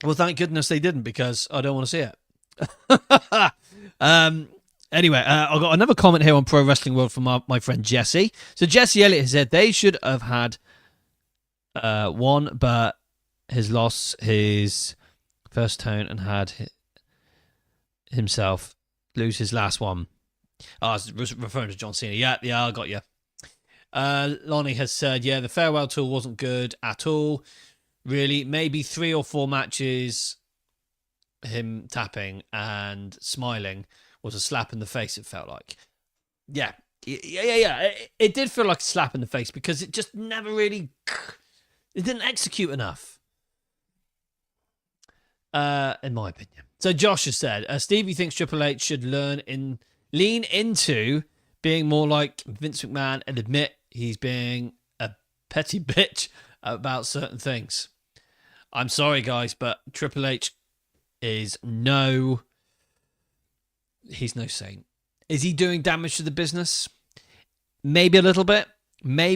Well, thank goodness they didn't because I don't want to see it. Anyway, I've got another comment here on Pro Wrestling World from my friend Jesse. So Jesse Elliott has said they should have had one, but his loss, his first tone, and had himself lose his last one. I was referring to John Cena. Yeah, I got you. Lonnie has said, yeah, the farewell tour wasn't good at all. Really, maybe 3 or 4 matches, him tapping and smiling was a slap in the face, it felt like. Yeah. It did feel like a slap in the face because it just never really... It didn't execute enough. In my opinion. So Josh has said, Stevie thinks Triple H should lean into being more like Vince McMahon and admit he's being a petty bitch about certain things. I'm sorry, guys, but Triple H is he's no saint. Is he doing damage to the business? Maybe a little bit. I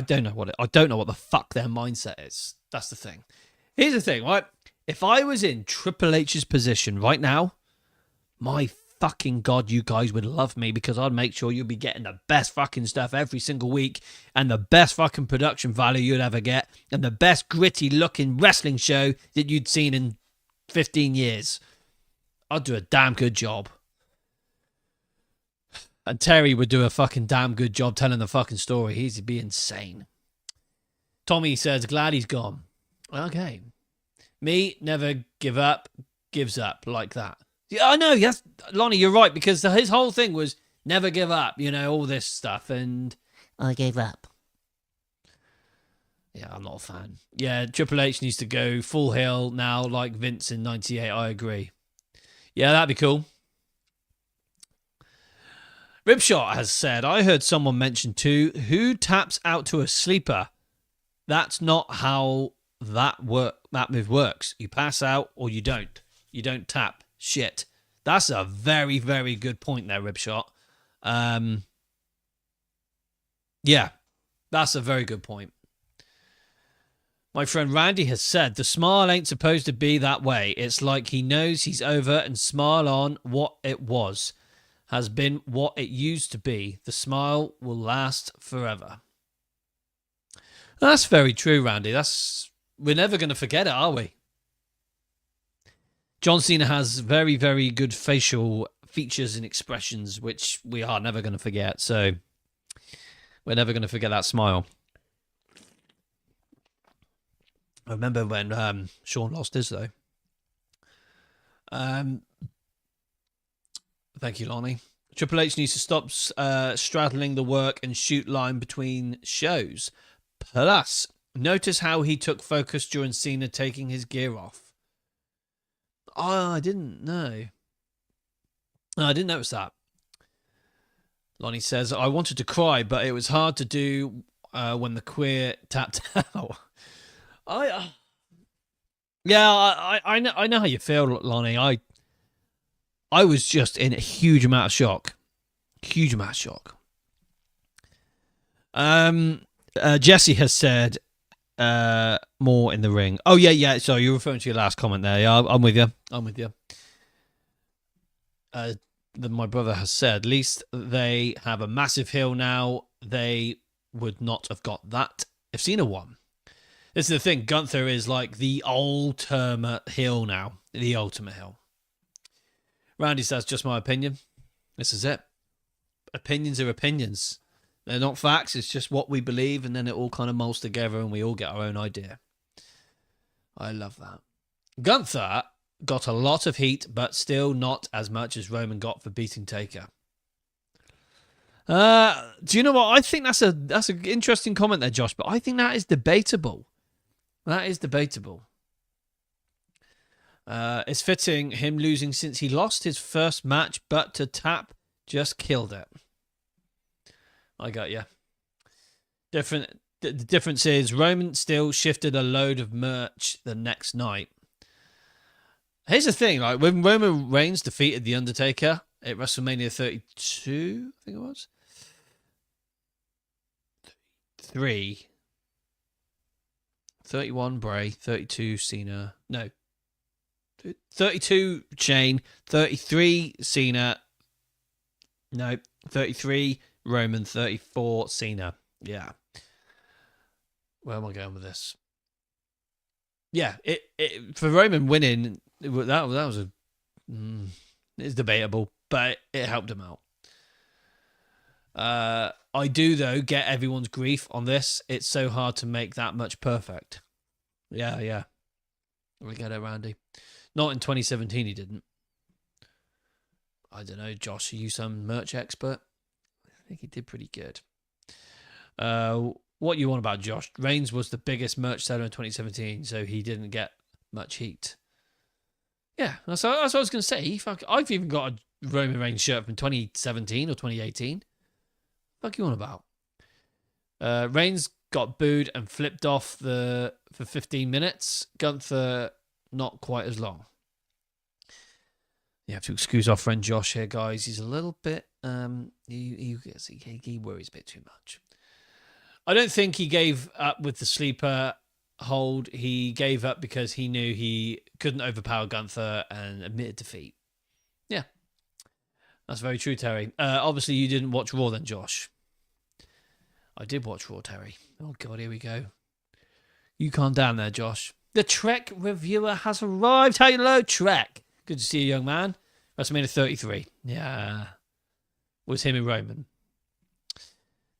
don't know what the fuck their mindset is. That's the thing. Here's the thing, right? If I was in Triple H's position right now, my fucking God, you guys would love me because I'd make sure you'd be getting the best fucking stuff every single week and the best fucking production value you'd ever get and the best gritty looking wrestling show that you'd seen in 15 years. I'd do a damn good job. And Terry would do a fucking damn good job telling the fucking story. He'd be insane. Tommy says, glad he's gone. Okay. Me, never give up, gives up like that. Yeah, I know. Yes, Lonnie, you're right because his whole thing was never give up. You know, all this stuff, and I gave up. Yeah, I'm not a fan. Yeah, Triple H needs to go full heel now, like Vince in '98. I agree. Yeah, that'd be cool. Ripshot has said, I heard someone mention too, who taps out to a sleeper? That's not how that move works. You pass out or you don't. You don't tap. Shit. That's a very, very good point there, Ripshot. Yeah. That's a very good point. My friend Randy has said the smile ain't supposed to be that way. It's like he knows he's over and smile on what it was. Has been what it used to be. The smile will last forever. That's very true, Randy. We're never going to forget it, are we? John Cena has very, very good facial features and expressions, which we are never going to forget. So we're never going to forget that smile. I remember when Sean lost his, though. Thank you, Lonnie. Triple H needs to stop straddling the work and shoot line between shows. Plus, notice how he took focus during Cena taking his gear off. Oh, I didn't know. No, I didn't notice that. Lonnie says, I wanted to cry, but it was hard to do when the queer tapped out. I know how you feel, Lonnie. I was just in a huge amount of shock. Huge amount of shock. Jesse has said more in the ring. Oh, yeah. So you're referring to your last comment there. Yeah, I'm with you. My brother has said, at least they have a massive heel now. They would not have got that if Cena won. This is the thing. Gunther is like the ultimate heel now. The ultimate heel. Randy says, just my opinion. This is it. Opinions are opinions. They're not facts. It's just what we believe, and then it all kind of molds together, and we all get our own idea. I love that. Gunther got a lot of heat, but still not as much as Roman got for beating Taker. Do you know what? I think that's an interesting comment there, Josh, but I think that is debatable. That is debatable. It's fitting him losing since he lost his first match, but to tap just killed it. I got you. The difference is Roman still shifted a load of merch the next night. Here's the thing, like when Roman Reigns defeated The Undertaker at WrestleMania 32, I think it was. 31 Bray, 32 Cena. No. 32 Shane, 33 Cena. No, 33 Roman, 34 Cena. Yeah. Where am I going with this? Yeah, it for Roman winning, that was it's debatable, but it helped him out. I do, though, get everyone's grief on this. It's so hard to make that much perfect. Yeah. We get it, Randy. Not in 2017, he didn't. I don't know, Josh, are you some merch expert? I think he did pretty good. What you want about Josh? Reigns was the biggest merch seller in 2017, so he didn't get much heat. Yeah, that's what I was going to say. I've even got a Roman Reigns shirt from 2017 or 2018. Fuck you on about? Reigns got booed and flipped off for 15 minutes. Gunther, not quite as long. You have to excuse our friend Josh here, guys. He's a little bit, he worries a bit too much. I don't think he gave up with the sleeper hold. He gave up because he knew he couldn't overpower Gunther and admitted defeat. Yeah. That's very true, Terry. Obviously, you didn't watch Raw then, Josh. I did watch Raw, Terry. Oh, God, here we go. You calm down there, Josh. The Trek reviewer has arrived. Hello, Trek. Good to see you, young man. WrestleMania 33. Yeah. Was him and Roman.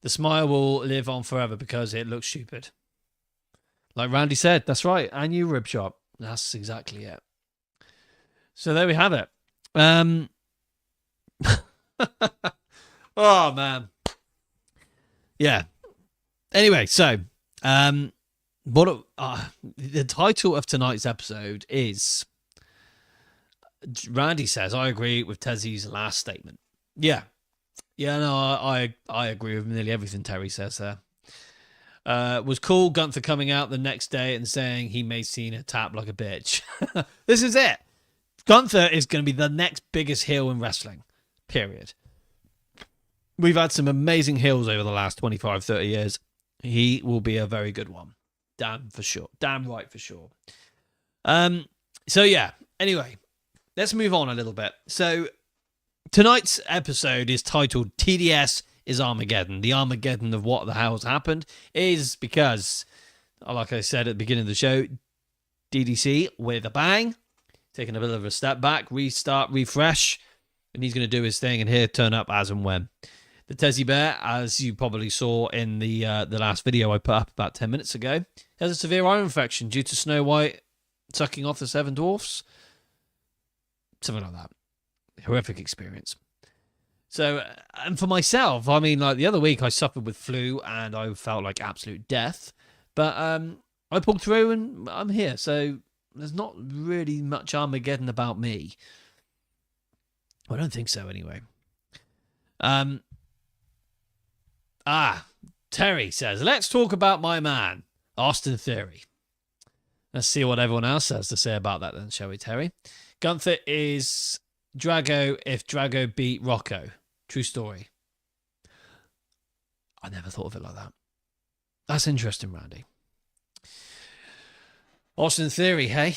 The smile will live on forever because it looks stupid. Like Randy said, that's right. And you, Rib Shop. That's exactly it. So there we have it. Oh, man. Yeah. Anyway, so the title of tonight's episode is Randy says, I agree with Tezzy's last statement. Yeah. Yeah, no, I agree with nearly everything Terry says there. Was cool Gunther coming out the next day and saying he made Cena tap like a bitch. This is it. Gunther is going to be the next biggest heel in wrestling. Period. We've had some amazing heels over the last 25, 30 years. He will be a very good one. Damn for sure. Damn right for sure. So yeah, anyway, let's move on a little bit. So tonight's episode is titled TDS is Armageddon. The Armageddon of what the hell's happened is because, like I said at the beginning of the show, DDC with a bang, taking a bit of a step back, restart, refresh, and he's going to do his thing, and he'll turn up as and when. The Tezzy Bear, as you probably saw in the last video I put up about 10 minutes ago, has a severe eye infection due to Snow White sucking off the seven dwarfs. Something like that. Horrific experience. So, and for myself, I mean, like the other week I suffered with flu and I felt like absolute death. But I pulled through and I'm here. So there's not really much Armageddon about me. I don't think so anyway. Terry says, let's talk about my man, Austin Theory. Let's see what everyone else has to say about that then, shall we, Terry? Gunther is Drago if Drago beat Rocco. True story. I never thought of it like that. That's interesting, Randy. Austin Theory, hey?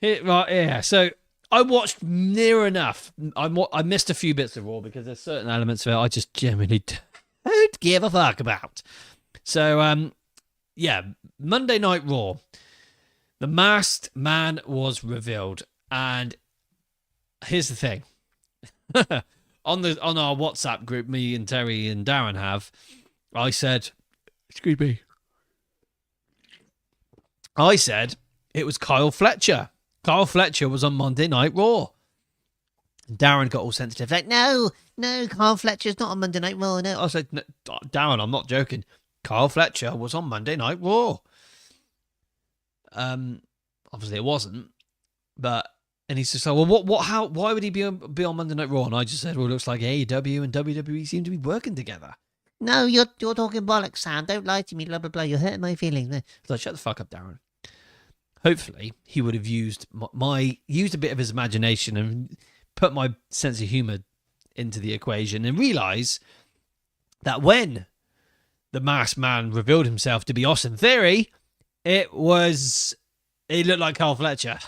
Right, yeah. So I watched near enough. I missed a few bits of Raw because there's certain elements of it I just genuinely don't give a fuck about. So, yeah, Monday Night Raw. The masked man was revealed. And here's the thing. on our WhatsApp group, me and Terry and Darren have, I said, excuse me. I said it was Kyle Fletcher. Kyle Fletcher was on Monday Night Raw. Darren got all sensitive. Like, no, Kyle Fletcher's not on Monday Night Raw. No. I said, no, Darren, I'm not joking. Kyle Fletcher was on Monday Night Raw. Obviously it wasn't. But, and he's just like, well, why would he be on Monday Night Raw? And I just said, well, it looks like AEW and WWE seem to be working together. No, you're talking bollocks, Sam. Don't lie to me, blah, blah, blah. You're hurting my feelings. So shut the fuck up, Darren. Hopefully, he would have used a bit of his imagination and put my sense of humor into the equation and realize that when the masked man revealed himself to be Austin Theory, he looked like Carl Fletcher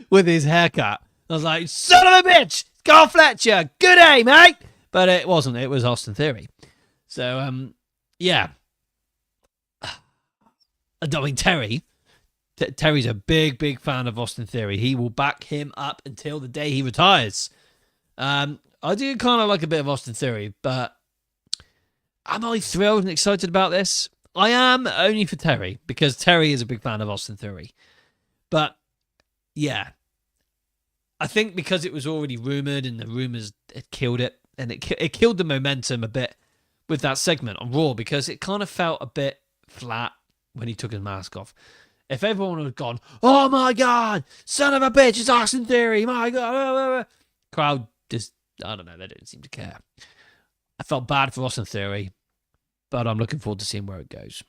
with his haircut. I was like, son of a bitch, Carl Fletcher, good day, mate. But it wasn't. It was Austin Theory. So, yeah. I mean, Terry's a big fan of Austin Theory. He will back him up until the day he retires. I do kind of like a bit of Austin Theory, but am I thrilled and excited about this? I am, only for Terry, because Terry is a big fan of Austin Theory. But, yeah. I think because it was already rumoured and the rumours had killed it, and it killed the momentum a bit with that segment on Raw, because it kind of felt a bit flat when he took his mask off. If everyone had gone, oh my God, son of a bitch, it's Austin Theory, my God. Crowd just, I don't know, they didn't seem to care. I felt bad for Austin Theory, but I'm looking forward to seeing where it goes.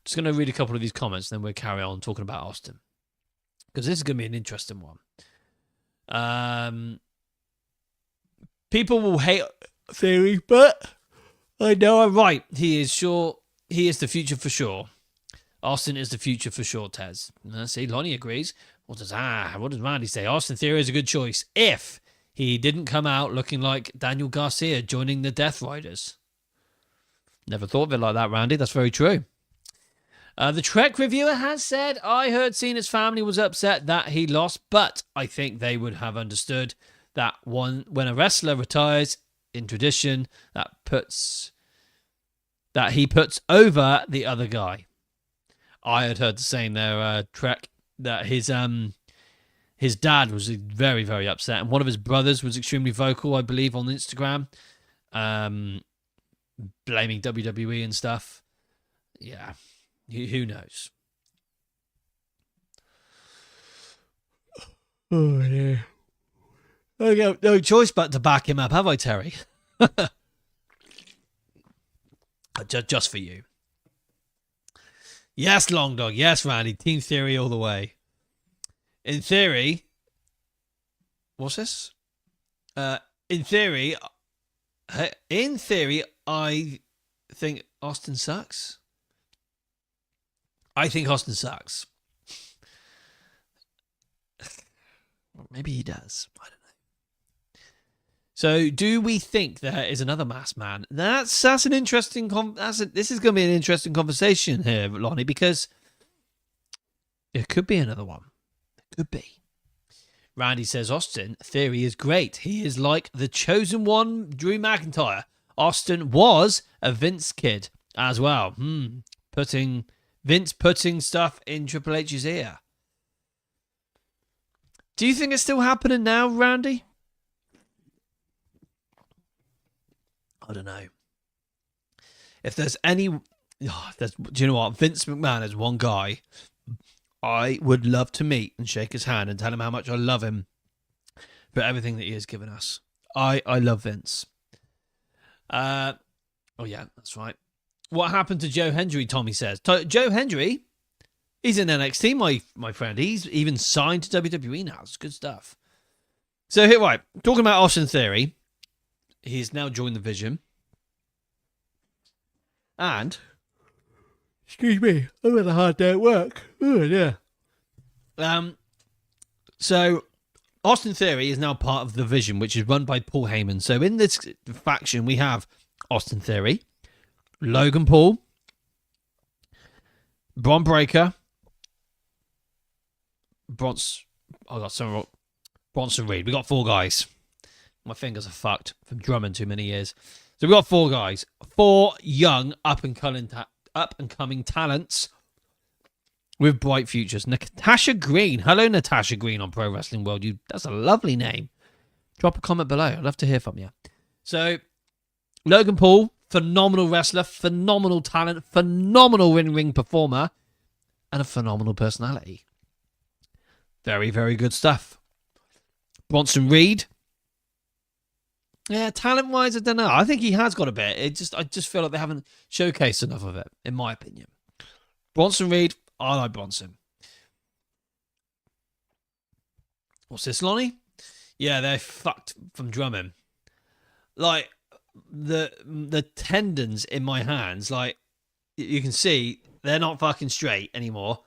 Just going to read a couple of these comments, and then we'll carry on talking about Austin, because this is going to be an interesting one. People will hate Theory, but I know I'm right. He is the future for sure. Austin is the future for sure, Tez. See, Lonnie agrees. What does Randy say? Austin Theory is a good choice if he didn't come out looking like Daniel Garcia joining the Death Riders. Never thought of it like that, Randy. That's very true. The Trek reviewer has said, I heard Cena's family was upset that he lost, but I think they would have understood that when a wrestler retires, in tradition, that he puts over the other guy. I had heard the same there, Trek, that his dad was very, very upset, and one of his brothers was extremely vocal, I believe, on Instagram, blaming WWE and stuff. Yeah, who knows? Oh, yeah. I got no choice but to back him up, have I, Terry? Just for you. Yes, Long Dog. Yes, Randy. Team Theory all the way. In theory, what's this? In theory, I think Austin sucks? I think Austin sucks. Or maybe he does. I don't know. So, do we think there is another masked man? That's an interesting. This is going to be an interesting conversation here, Lonnie, because it could be another one. It could be. Randy says Austin Theory is great. He is like the chosen one, Drew McIntyre. Austin was a Vince kid as well. Vince putting stuff in Triple H's ear. Do you think it's still happening now, Randy? I don't know. If there's any... do you know what? Vince McMahon is one guy I would love to meet and shake his hand and tell him how much I love him for everything that he has given us. I love Vince. Oh, yeah, that's right. What happened to Joe Hendry, Tommy says. Joe Hendry, he's in NXT, my friend. He's even signed to WWE now. It's good stuff. So, here, right, talking about Austin Theory, he's now joined the Vision. And, excuse me, I've had a hard day at work. Oh, yeah. So, Austin Theory is now part of the Vision, which is run by Paul Heyman. So, in this faction, we have Austin Theory, Logan Paul, Bron Breakker, Bronson Reed. We got 4 guys. My fingers are fucked from drumming too many years. So we got 4 guys, 4 young up and coming talents with bright futures. Natasha Green, hello Natasha Green on Pro Wrestling World. That's a lovely name. Drop a comment below. I'd love to hear from you. So Logan Paul, phenomenal wrestler, phenomenal talent, phenomenal ring performer, and a phenomenal personality. Very, very good stuff. Bronson Reed. Yeah, talent-wise, I don't know. I think he has got a bit. I just feel like they haven't showcased enough of it, in my opinion. Bronson Reed, I like Bronson. What's this, Lonnie? Yeah, they're fucked from drumming. Like, the tendons in my hands, like, you can see, they're not fucking straight anymore.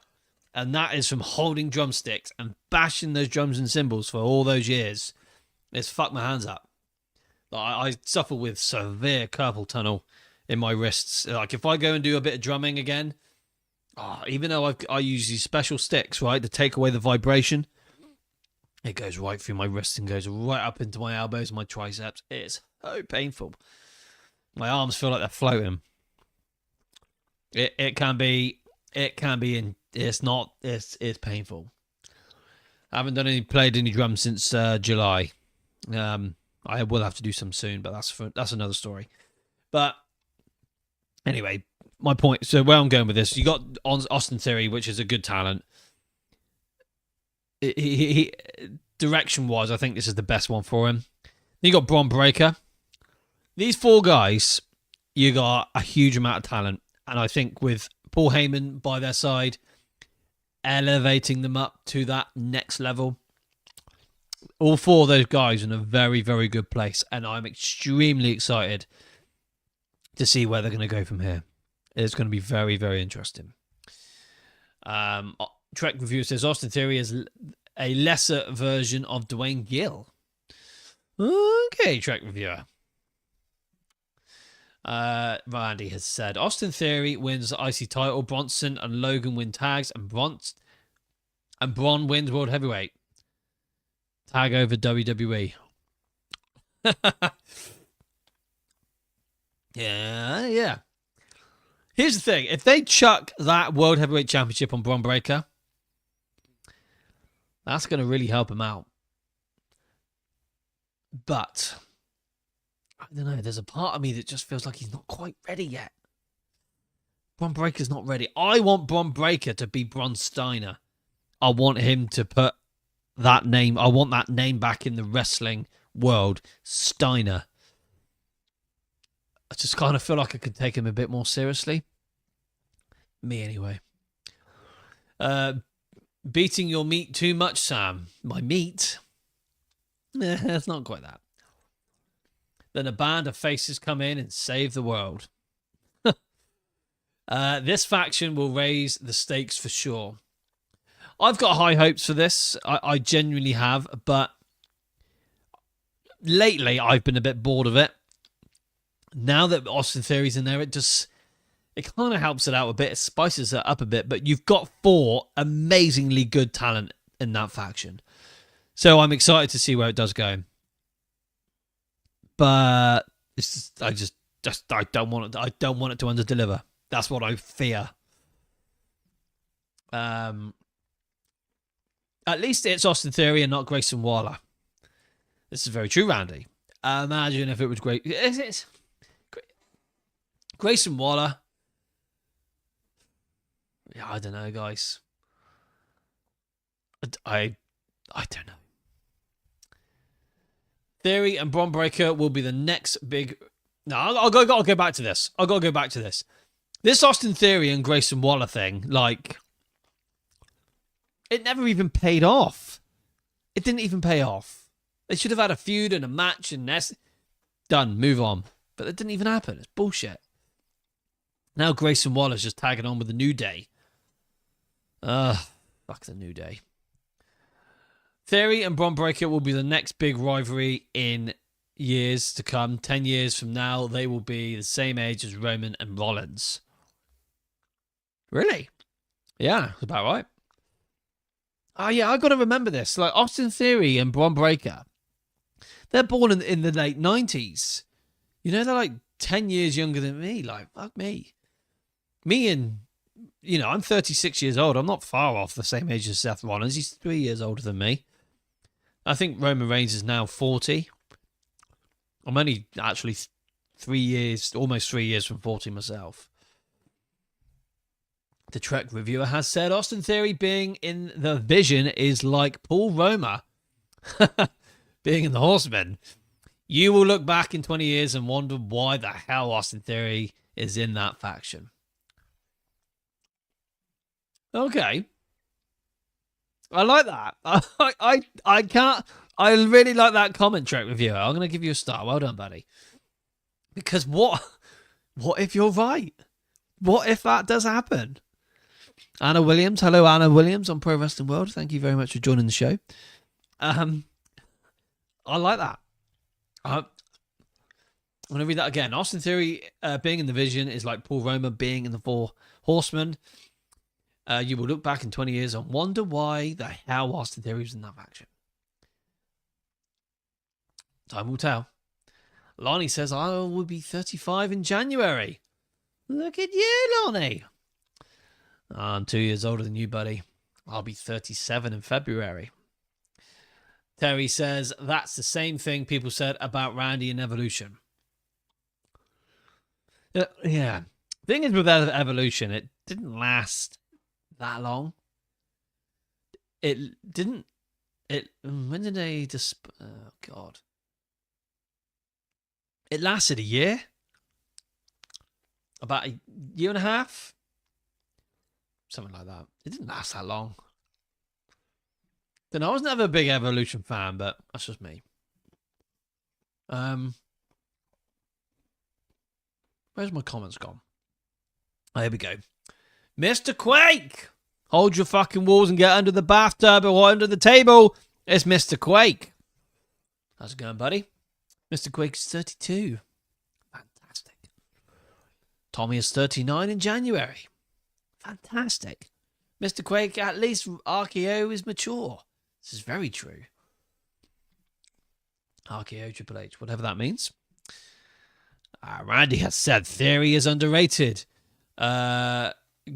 And that is from holding drumsticks and bashing those drums and cymbals for all those years. It's fucked my hands up. I suffer with severe carpal tunnel in my wrists. Like, if I go and do a bit of drumming again, even though I use these special sticks, right, to take away the vibration, it goes right through my wrists and goes right up into my elbows and my triceps. It's so painful. My arms feel like they're floating. It can be, it's painful. I haven't played any drums since July. I will have to do some soon, but that's another story. But anyway, my point. So where I'm going with this, you got Austin Theory, which is a good talent. He direction-wise, I think this is the best one for him. Then you got Bron Breakker. These 4 guys, you got a huge amount of talent, and I think with Paul Heyman by their side, elevating them up to that next level. All 4 of those guys are in a very, very good place, and I'm extremely excited to see where they're going to go from here. It's going to be very, very interesting. Trek Review says Austin Theory is a lesser version of Dwayne Gill. Okay, Trek Reviewer. Randy has said Austin Theory wins the IC title, Bronson and Logan win tags, and Bron wins World Heavyweight. Tag over WWE. Yeah. Here's the thing. If they chuck that World Heavyweight Championship on Bron Breakker, that's going to really help him out. But, I don't know. There's a part of me that just feels like he's not quite ready yet. Bron Breakker's not ready. I want Bron Breakker to be Bron Steiner. I want him to put that name. I want that name back in the wrestling world. Steiner. I just kind of feel like I could take him a bit more seriously. Me anyway. Beating your meat too much, Sam. My meat? It's not quite that. Then a band of faces come in and save the world. This faction will raise the stakes for sure. I've got high hopes for this. I genuinely have, but lately I've been a bit bored of it. Now that Austin Theory's in there, it kind of helps it out a bit. It spices it up a bit, but you've got 4 amazingly good talent in that faction. So I'm excited to see where it does go. But it's just, I don't want it to underdeliver. That's what I fear. At least it's Austin Theory and not Grayson Waller. This is very true, Randy. Imagine if it was great. It's Grayson Waller. Yeah, I don't know, guys. I don't know. Theory and Bron Breakker will be the next big. No, I'll go back to this. I'll go back to this. This Austin Theory and Grayson Waller thing, like, it never even paid off. It didn't even pay off. They should have had a feud and a match and that's done. Move on. But it didn't even happen. It's bullshit. Now Grayson Waller's just tagging on with the New Day. Fuck the New Day. Theory and Bron Breakker will be the next big rivalry in years to come. 10 years from now, they will be the same age as Roman and Rollins. Really? Yeah, that's about right. Oh, yeah, I got to remember this. Like, Austin Theory and Bron Breakker, they're born in the late 90s. You know, they're like 10 years younger than me. Like, fuck me. Me and, you know, I'm 36 years old. I'm not far off the same age as Seth Rollins. He's 3 years older than me. I think Roman Reigns is now 40. I'm only actually 3 years, almost 3 years from 40 myself. The Trek reviewer has said Austin Theory being in the Vision is like Paul Roma being in the Horsemen. You will look back in 20 years and wonder why the hell Austin Theory is in that faction. Okay. I like that. I can't. I really like that comment, Trek reviewer. I'm going to give you a star. Well done, buddy. Because what if you're right? What if that does happen? Anna Williams. Hello, Anna Williams on Pro Wrestling World. Thank you very much for joining the show. I like that. I'm going to read that again. Austin Theory being in the Vision is like Paul Roma being in the Four Horsemen. You will look back in 20 years and wonder why the hell Austin Theory was in that faction. Time will tell. Lonnie says, I will be 35 in January. Look at you, Lonnie. I'm 2 years older than you, buddy. I'll be 37 in February. Terry says, that's the same thing people said about Randy in Evolution. Yeah. Thing is with Evolution, it didn't last that long. It didn't. When did they just? Oh God! It lasted a year, about a year and a half, something like that. It didn't last that long. Then I was never a big Evolution fan, but that's just me. Where's my comments gone? Oh, here we go. Mr. Quake! Hold your fucking walls and get under the bathtub or under the table. It's Mr. Quake. How's it going, buddy? Mr. Quake's 32. Fantastic. Tommy is 39 in January. Fantastic. Mr. Quake, at least RKO is mature. This is very true. RKO Triple H, whatever that means. Randy has said Theory is underrated.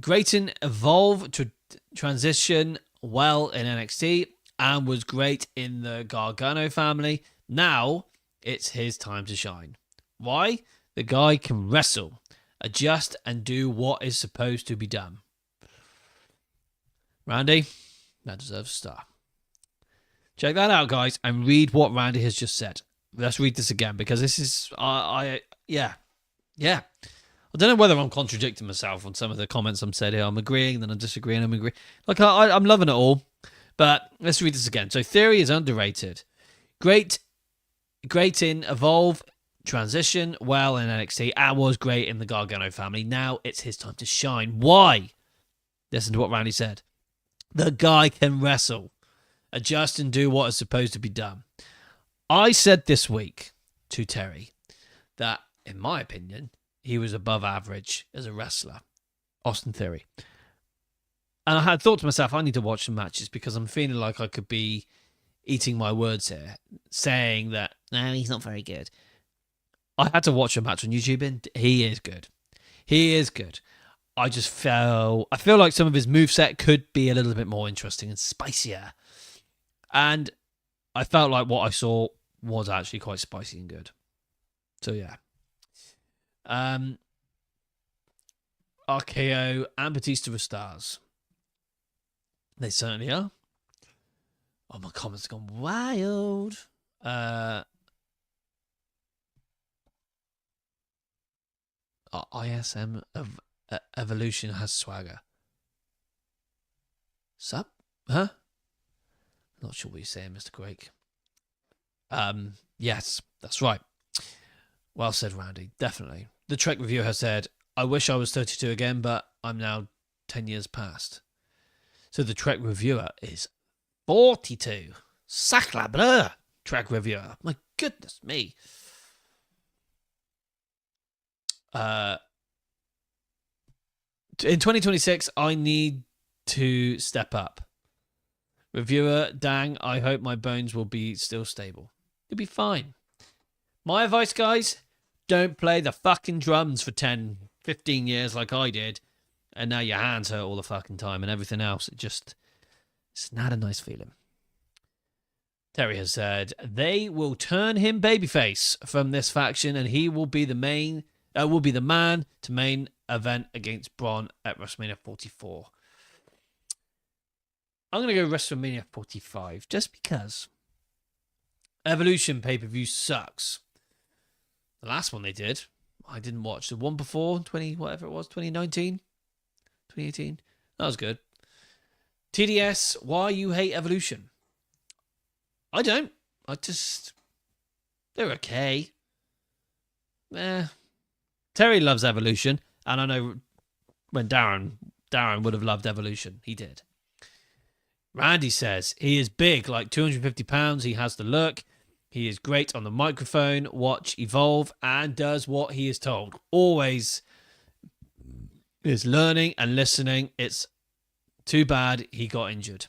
Grayson evolved to transition well in NXT and was great in the Gargano family. Now it's his time to shine. Why? The guy can wrestle, adjust, and do what is supposed to be done. Randy, that deserves a star. Check that out, guys, and read what Randy has just said. Let's read this again because this is, yeah. I don't know whether I'm contradicting myself on some of the comments I'm saying here. I'm agreeing, then I'm disagreeing, I'm agreeing. Like, I'm loving it all. But let's read this again. So, Theory is underrated. Great in Evolve transition well in NXT and was great in the Gargano family. Now it's his time to shine. Why? Listen to what Randy said. The guy can wrestle, adjust and do what is supposed to be done. I said this week to Terry that, in my opinion, he was above average as a wrestler. Austin Theory. And I had thought to myself, I need to watch some matches because I'm feeling like I could be eating my words here, saying that, no, he's not very good. I had to watch a match on YouTube and he is good. He is good. I feel like some of his moveset could be a little bit more interesting and spicier. And I felt like what I saw was actually quite spicy and good. So yeah. RKO and Batista were stars. They certainly are. Oh, my comments have gone wild. ISM of Evolution has swagger. Sup? Huh? Not sure what you're saying, Mr. Craig. Yes, that's right. Well said, Randy. Definitely. The Trek reviewer has said, I wish I was 32 again, but I'm now 10 years past. So the Trek reviewer is 42. Sacre bleu, Trek reviewer. My goodness me. In 2026, I need to step up. Reviewer, dang, I hope my bones will be still stable. You'll be fine. My advice, guys, don't play the fucking drums for 10, 15 years like I did, and now your hands hurt all the fucking time and everything else. It's not a nice feeling. Terry has said, they will turn him babyface from this faction, and he will be the man to main event against Braun at WrestleMania 44. I'm going to go WrestleMania 45 just because Evolution pay-per-view sucks. The last one they did, I didn't watch. The one before, 2019? 2018? That was good. TDS, why you hate Evolution? I don't. They're okay. Terry loves Evolution, and I know when Darren would have loved Evolution. He did. Randy says, he is big, like 250 pounds. He has the look. He is great on the microphone. Watch Evolve and does what he is told. Always is learning and listening. It's too bad he got injured.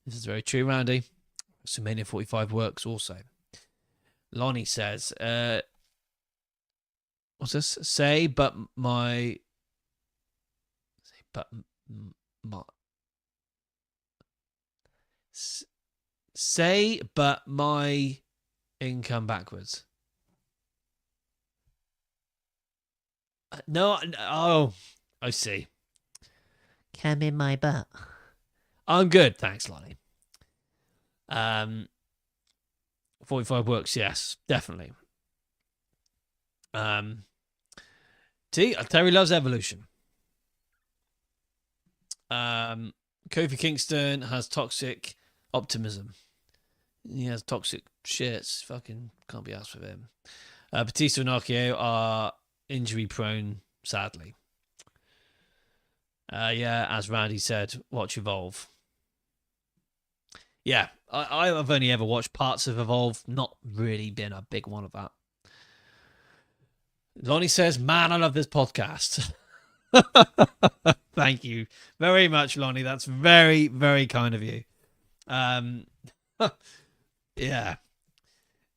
This is very true, Randy. WrestleMania 45 works also. Lonnie says, what's this? Say, but my income backwards. No, oh, I see. Come in my butt. I'm good, thanks, Lonnie. 45 works, yes, definitely. Terry loves Evolution. Kofi Kingston has toxic optimism. He has toxic shits. Fucking can't be asked for him. Batista and RKO are injury prone, sadly. Yeah, as Randy said, watch Evolve. Yeah, I've only ever watched parts of Evolve, not really been a big one of that. Lonnie says, man, I love this podcast. Thank you very much, Lonnie. That's very, very kind of you. Yeah,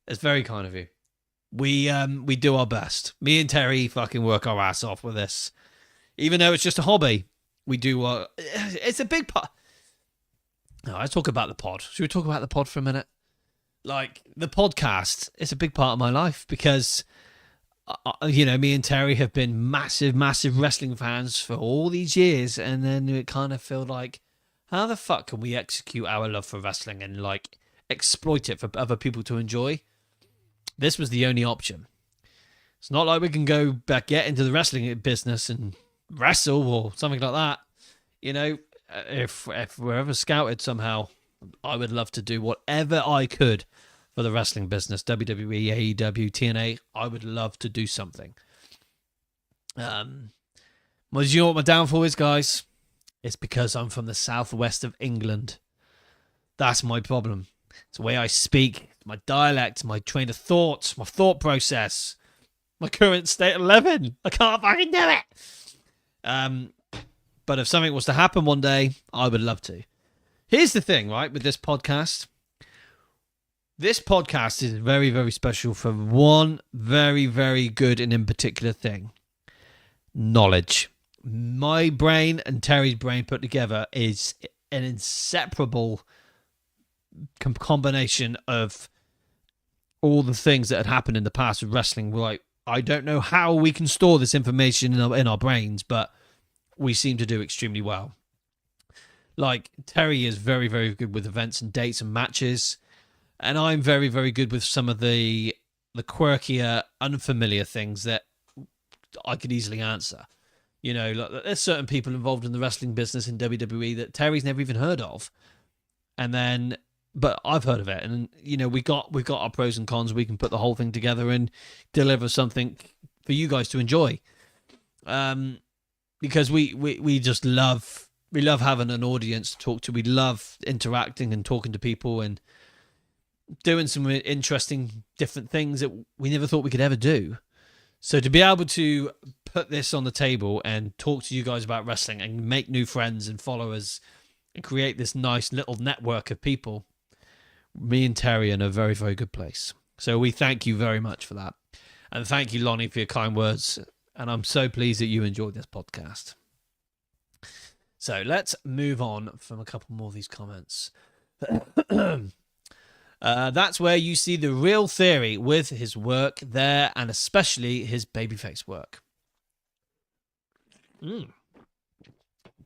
it's very kind of you. We do our best. Me and Terry fucking work our ass off with this. Even though it's just a hobby, we do. It's a big part. No, let's talk about the pod. Should we talk about the pod for a minute? Like, the podcast, it's a big part of my life because, me and Terry have been massive, massive wrestling fans for all these years. And then it kind of felt like, how the fuck can we execute our love for wrestling and, like, exploit it for other people to enjoy? This was the only option. It's not like we can go back, get into the wrestling business and wrestle or something like that. You know, if we're ever scouted somehow, I would love to do whatever I could for the wrestling business, WWE, AEW, TNA. I would love to do something. Well, you know what my downfall is, guys? It's because I'm from the southwest of England. That's my problem. It's the way I speak, my dialect, my train of thought, my thought process, my current state of living. I can't fucking do it. But if something was to happen one day, I would love to. Here's the thing, right, with this podcast. This podcast is very, very special for one very, very good and in particular thing. Knowledge. My brain and Terry's brain put together is an inseparable combination of all the things that had happened in the past with wrestling. Like, I don't know how we can store this information in our brains, but we seem to do extremely well. Like, Terry is very, very good with events and dates and matches, and I'm very, very good with some of the quirkier, unfamiliar things that I could easily answer. You know, like, there's certain people involved in the wrestling business in WWE that Terry's never even heard of, but I've heard of it, and you know, we've got our pros and cons. We can put the whole thing together and deliver something for you guys to enjoy. Because we just love having an audience to talk to. We love interacting and talking to people and doing some interesting different things that we never thought we could ever do. So to be able to put this on the table and talk to you guys about wrestling and make new friends and followers and create this nice little network of people, me and Terry are in a very, very good place. So we thank you very much for that. And thank you, Lonnie, for your kind words. And I'm so pleased that you enjoyed this podcast. So let's move on from a couple more of these comments. That's where you see the real Theory with his work there, and especially his babyface work.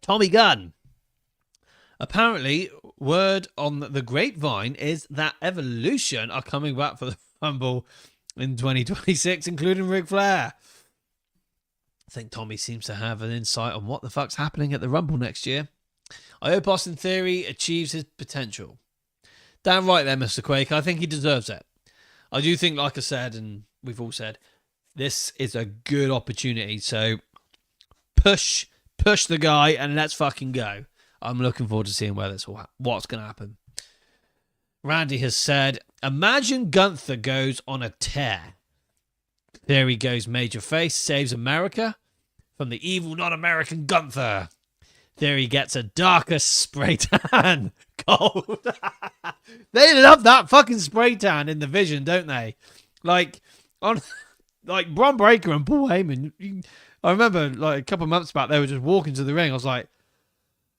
Tommy Gunn. Apparently, word on the grapevine is that Evolution are coming back for the Rumble in 2026, including Ric Flair. I think Tommy seems to have an insight on what the fuck's happening at the Rumble next year. I hope Austin Theory achieves his potential. Damn right there, Mr. Quake. I think he deserves it. I do think, like I said, and we've all said, this is a good opportunity. So push the guy and let's fucking go. I'm looking forward to seeing what's going to happen. Randy has said, imagine Gunther goes on a tear. Theory goes major face, saves America from the evil non-American Gunther. Theory gets a darker spray tan. Gold. They love that fucking spray tan in the Vision, don't they? Like Bron Breakker and Paul Heyman. I remember like a couple of months back, they were just walking to the ring. I was like,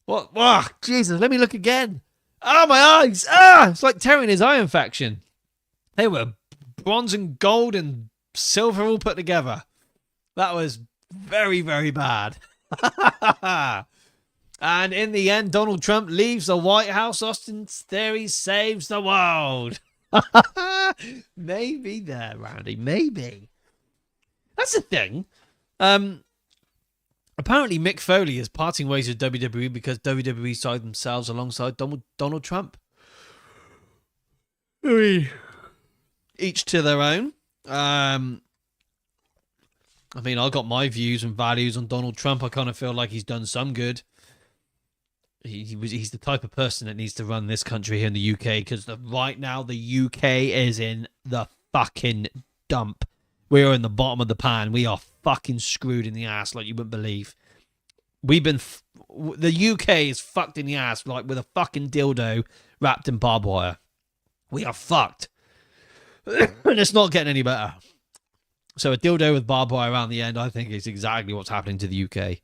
what? Oh, Jesus, let me look again. Oh, my eyes. It's like Terry and his eye infection. They were bronze and gold and silver all put together. That was very, very bad. And in the end, Donald Trump leaves the White House. Austin Theory saves the world. Maybe there, Randy. Maybe. That's the thing. Apparently, Mick Foley is parting ways with WWE because WWE signed themselves alongside Donald Trump. I mean, each to their own. I mean, I got my views and values on Donald Trump. I kind of feel like he's done some good. He's the type of person that needs to run this country here in the UK, because right now the UK is in the fucking dump. We are in the bottom of the pan. We are fucking screwed in the ass like you wouldn't believe. The UK is fucked in the ass like with a fucking dildo wrapped in barbed wire. We are fucked. And it's not getting any better. So a dildo with barbed wire around the end, I think, is exactly what's happening to the UK.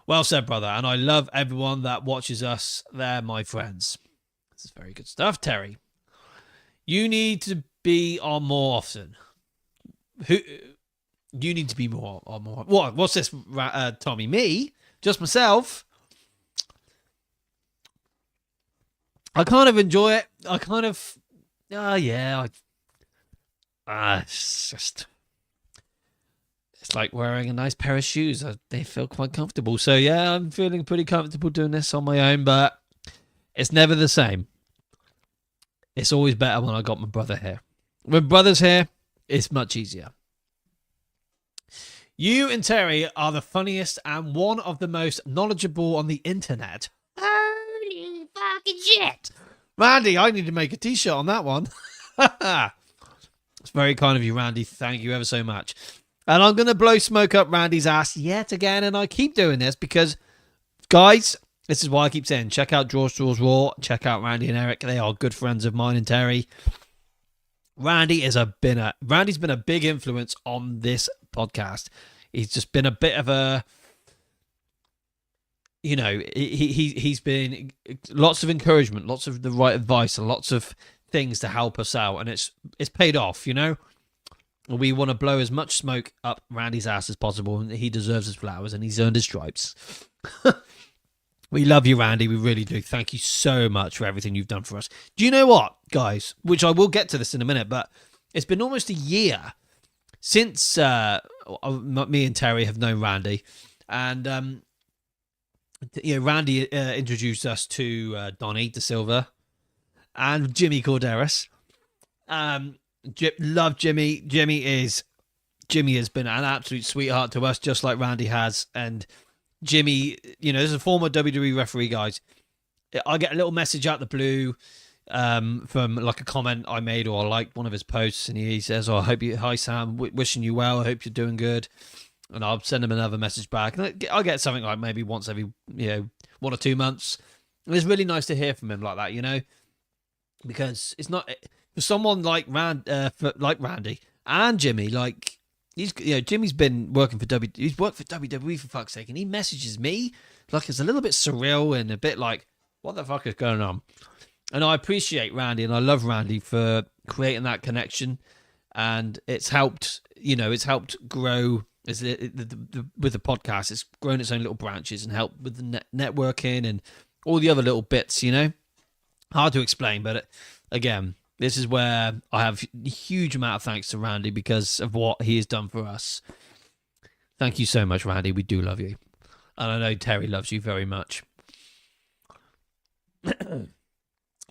Well said, brother. And I love everyone that watches us. They're my friends. This is very good stuff, Terry. You need to be on more often. You need to be more on more. What? What's this, Tommy? Me? Just myself? I kind of enjoy it. I kind of... yeah. It's just... It's like wearing a nice pair of shoes. They feel quite comfortable. So, yeah, I'm feeling pretty comfortable doing this on my own, but it's never the same. it's always better when I got my brother here. When brother's here, it's much easier. You and Terry are the funniest and one of the most knowledgeable on the internet. Holy fucking shit. Randy, I need to make a t-shirt on that one. It's very kind of you, Randy. Thank you ever so much. And I'm going to blow smoke up Randy's ass yet again. And I keep doing this because, guys, this is why I keep saying, check out Draw Straws Raw. Check out Randy and Eric. They are good friends of mine and Terry. Randy's been a big influence on this podcast. He's just been a bit of a, you know, he's been lots of encouragement, lots of the right advice, and lots of things to help us out, and it's paid off, you know. We want to blow as much smoke up Randy's ass as possible, and he deserves his flowers, and he's earned his stripes. We love you, Randy. We really do. Thank you so much for everything you've done for us. Do you know what, guys? Which I will get to this in a minute, but it's been almost a year since me and Terry have known Randy, and Randy introduced us to Donnie De Silva and Jimmy Corderas. Love Jimmy. Jimmy has been an absolute sweetheart to us, just like Randy has. And Jimmy, this is a former WWE referee, guys. I get a little message out the blue from like a comment I made, or I liked one of his posts, and he says, hi Sam, wishing you well, I hope you're doing good. And I'll send him another message back, and I'll get something like maybe once every 1 or 2 months. And it's really nice to hear from him like that, because it's not for someone like Randy and Jimmy. Like Jimmy's been working for he's worked for WWE for fuck's sake, and he messages me like it's a little bit surreal and a bit like, what the fuck is going on? And I appreciate Randy, and I love Randy for creating that connection, and it's helped. It's helped grow. With the podcast, it's grown its own little branches and helped with the networking and all the other little bits, Hard to explain, but again, this is where I have a huge amount of thanks to Randy because of what he has done for us. Thank you so much, Randy. We do love you. And I know Terry loves you very much.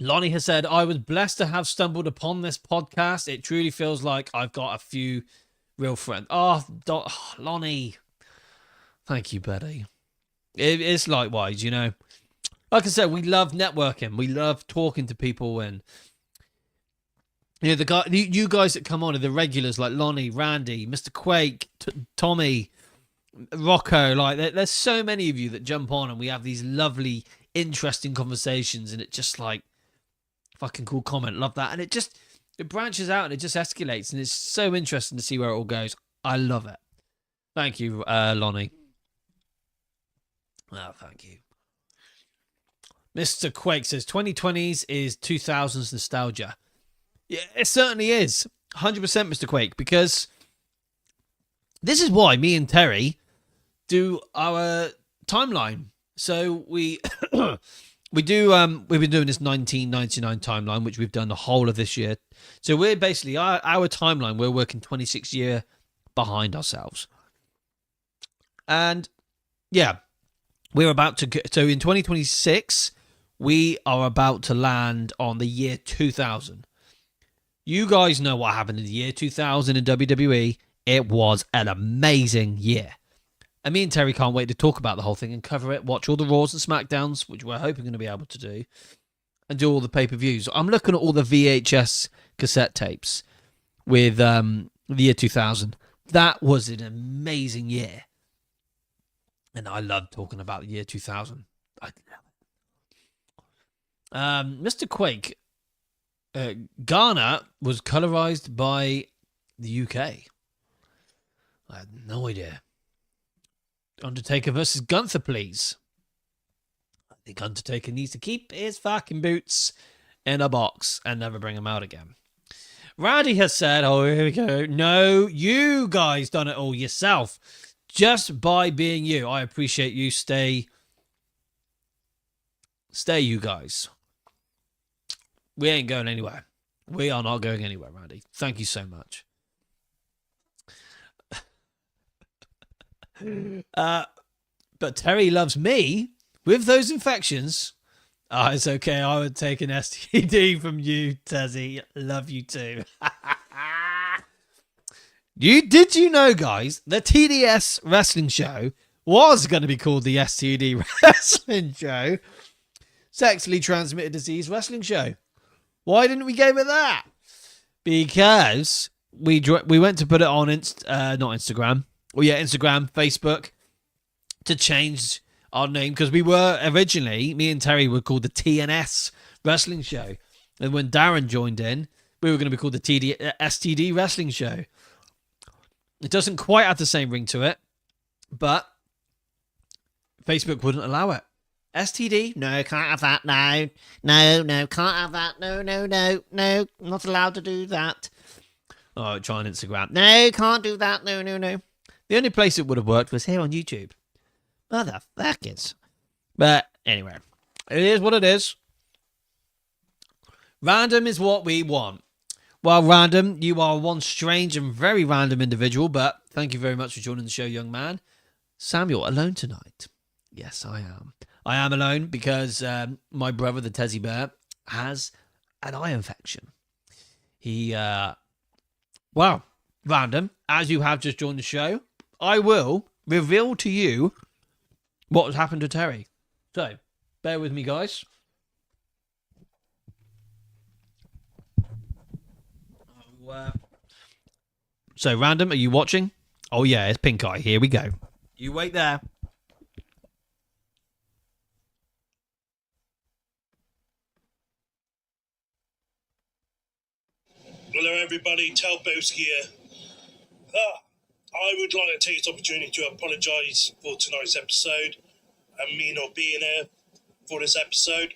Lonnie has said, I was blessed to have stumbled upon this podcast. It truly feels like I've got a few real friend. Lonnie. Thank you, buddy. It's likewise, Like I said, we love networking. We love talking to people, and you guys that come on are the regulars, like Lonnie, Randy, Mr. Quake, Tommy, Rocco. Like there's so many of you that jump on, and we have these lovely, interesting conversations, and it just like fucking cool comment. Love that, and it branches out and it just escalates, and it's so interesting to see where it all goes. I love it. Thank you, Lonnie. Oh, thank you. Mr. Quake says 2020s is 2000s nostalgia. Yeah, it certainly is. 100%, Mr. Quake, because this is why me and Terry do our timeline. So we we've been doing this 1999 timeline, which we've done the whole of this year. So we're basically, our timeline, we're working 26 year behind ourselves. And yeah, we're about to go, so in 2026, we are about to land on the year 2000. You guys know what happened in the year 2000 in WWE. It was an amazing year. And me and Terry can't wait to talk about the whole thing and cover it, watch all the Raws and SmackDowns, which we're hoping going to be able to do, and do all the pay-per-views. I'm looking at all the VHS cassette tapes with the year 2000. That was an amazing year. And I love talking about the year 2000. I love it. Mr. Quake, Ghana was colorized by the UK. I had no idea. Undertaker versus Gunther, please. I think Undertaker needs to keep his fucking boots in a box and never bring them out again. Randy has said, oh, here we go. No, you guys done it all yourself. Just by being you. I appreciate you. Stay, you guys. We ain't going anywhere. We are not going anywhere, Randy. Thank you so much. But Terry loves me with those infections. Oh, it's okay. I would take an STD from you, Tezzy. Love you too. Did you know, guys, the TDS wrestling show was going to be called the STD wrestling show, sexually transmitted disease wrestling show. Why didn't we give it that? Because we went to put it on not Instagram. Well, yeah, Instagram, Facebook, to change our name, because we were originally, me and Terry were called the TNS wrestling show, and when Darren joined in, we were going to be called the STD wrestling show. It doesn't quite have the same ring to it, but Facebook wouldn't allow it. STD? No, can't have that. No, can't have that. No, not allowed to do that. Oh, try on Instagram. No, can't do that. No. The only place it would have worked was here on YouTube. Motherfuckers. But anyway, it is what it is. Random is what we want. Well, Random, you are one strange and very random individual, but thank you very much for joining the show, young man. Samuel, alone tonight? Yes, I am. I am alone because my brother, the Tezzy Bear, has an eye infection. Well, Random, as you have just joined the show, I will reveal to you what has happened to Terry. So, bear with me, guys. So, Random, are you watching? Oh, yeah, it's Pink Eye. Here we go. You wait there. Hello, everybody. Talboski here. I would like to take this opportunity to apologise for tonight's episode and me not being here for this episode.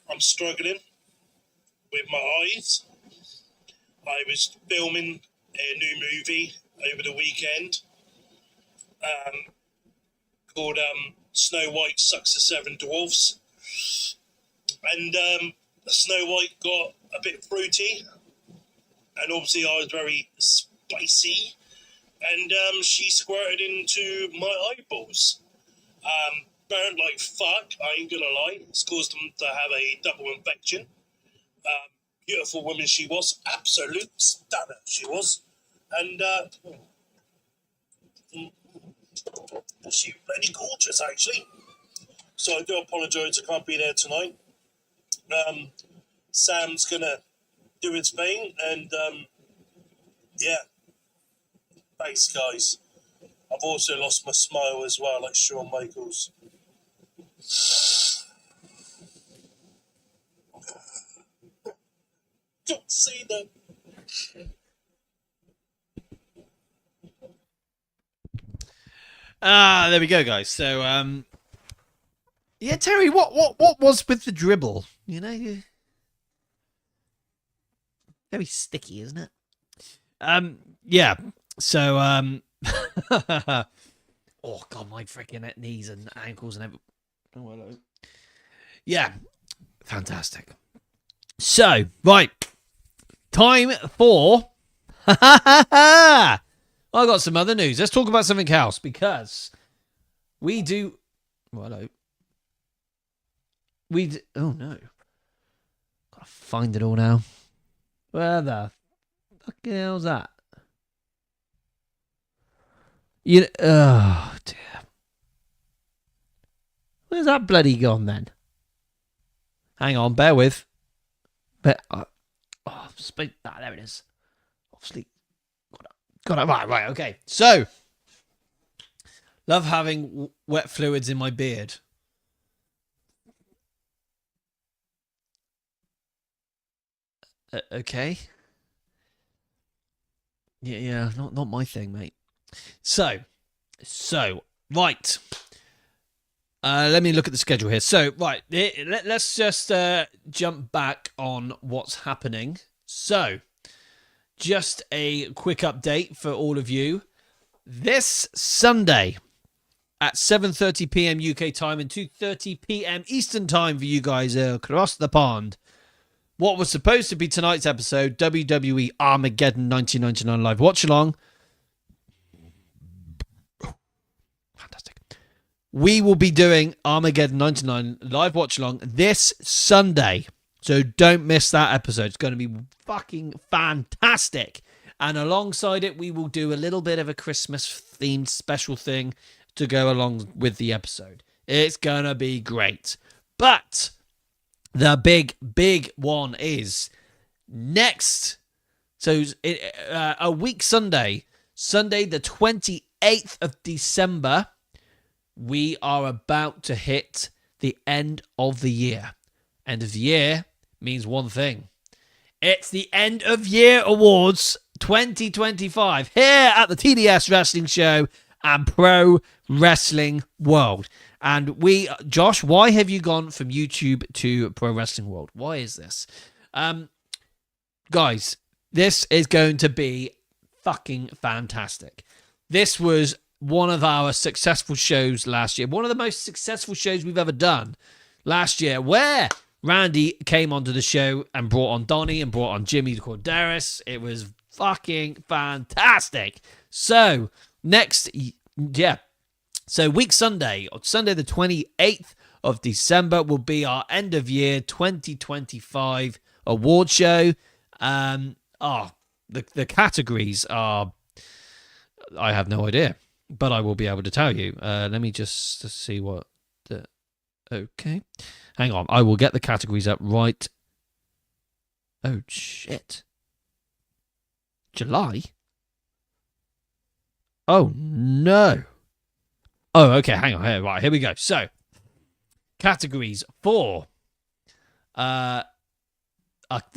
I'm struggling with my eyes. I was filming a new movie over the weekend called Snow White Sucks the Seven Dwarfs. And Snow White got a bit fruity, and obviously I was very spicy, and she squirted into my eyeballs. Burnt like fuck, I ain't gonna lie. It's caused them to have a double infection. Beautiful woman she was, absolute stunner she was, and she really gorgeous actually. So I do apologise I can't be there tonight. Sam's gonna do his thing, and yeah, thanks guys. I've also lost my smile as well, like Shawn Michaels. Don't say that. There we go, guys. So, yeah, Terry, what was with the dribble? You know, very sticky, isn't it? Yeah. So, oh god, my freaking knees and ankles and everything. Oh, hello. Yeah, fantastic. So, right, time for. I got some other news. Let's talk about something else because we do. Oh, hello. Oh no. Gotta find it all now. Where the fucking hell's that? Oh dear. Where's that bloody gone then? Hang on, bear with. There it is. Obviously, got it. Right. Okay. So, love having wet fluids in my beard. Okay. Yeah, not my thing, mate. So, right. Let me look at the schedule here. So, right, let's just jump back on what's happening. So, just a quick update for all of you. This Sunday at 7:30 p.m. UK time and 2:30 p.m. Eastern time for you guys across the pond. What was supposed to be tonight's episode, WWE Armageddon 1999 live watch along, fantastic, we will be doing Armageddon 99 live watch along this Sunday. So don't miss that episode. It's going to be fucking fantastic. And alongside it, we will do a little bit of a Christmas-themed special thing to go along with the episode. It's going to be great. But the big one is next. So a week Sunday the 28th of December, we are about to hit the end of the year. End of the year means one thing. It's the End of Year Awards 2025 here at the TDS Wrestling Show and Pro Wrestling World. And Josh, why have you gone from YouTube to Pro Wrestling World? Why is this? Guys, this is going to be fucking fantastic. This was one of our successful shows last year. One of the most successful shows we've ever done last year, where Randy came onto the show and brought on Donnie and brought on Jimmy Corderas. It was fucking fantastic. So, So week Sunday, on Sunday the 28th of December, will be our end of year 2025 award show. The categories are, I have no idea, but I will be able to tell you. Let me just see what okay. Hang on, I will get the categories up right. Oh, shit. July? Oh, no. Oh, okay, hang on. Right, here we go. So, categories for... the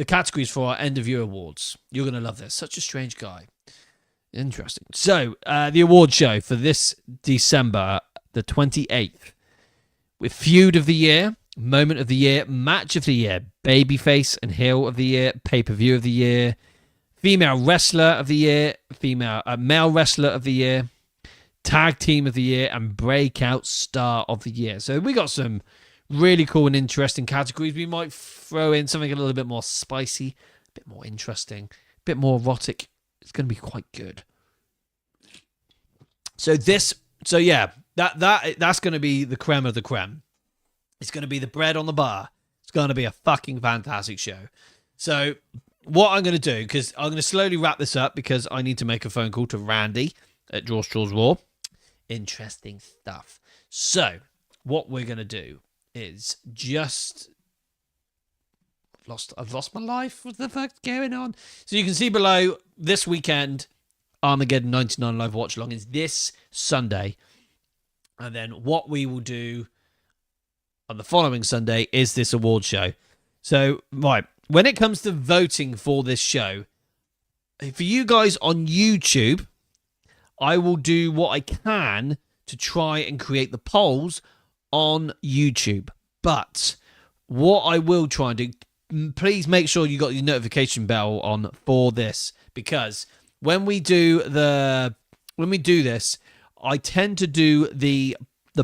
categories for our end of year awards. You're going to love this. Such a strange guy. Interesting. So, the award show for this December, the 28th, with Feud of the Year, Moment of the Year, Match of the Year, Babyface and Heel of the Year, Pay-Per-View of the Year, Female Wrestler of the Year, Male Wrestler of the Year, Tag Team of the Year, and Breakout Star of the Year. So we got some really cool and interesting categories. We might throw in something a little bit more spicy, a bit more interesting, a bit more erotic. It's going to be quite good. That's going to be the creme of the creme. It's going to be the bread on the bar. It's going to be a fucking fantastic show. So what I'm going to do, because I'm going to slowly wrap this up because I need to make a phone call to Randy at Draw Straws Raw. Interesting stuff. So what we're going to do is just... I've lost my life. What the fuck's going on? So you can see below, this weekend, Armageddon 99 live watch along is this Sunday. And then what we will do on the following Sunday is this award show. So, right, when it comes to voting for this show, for you guys on YouTube, I will do what I can to try and create the polls on YouTube. But what I will try and do, please make sure you got your notification bell on for this, because when we do this, I tend to do the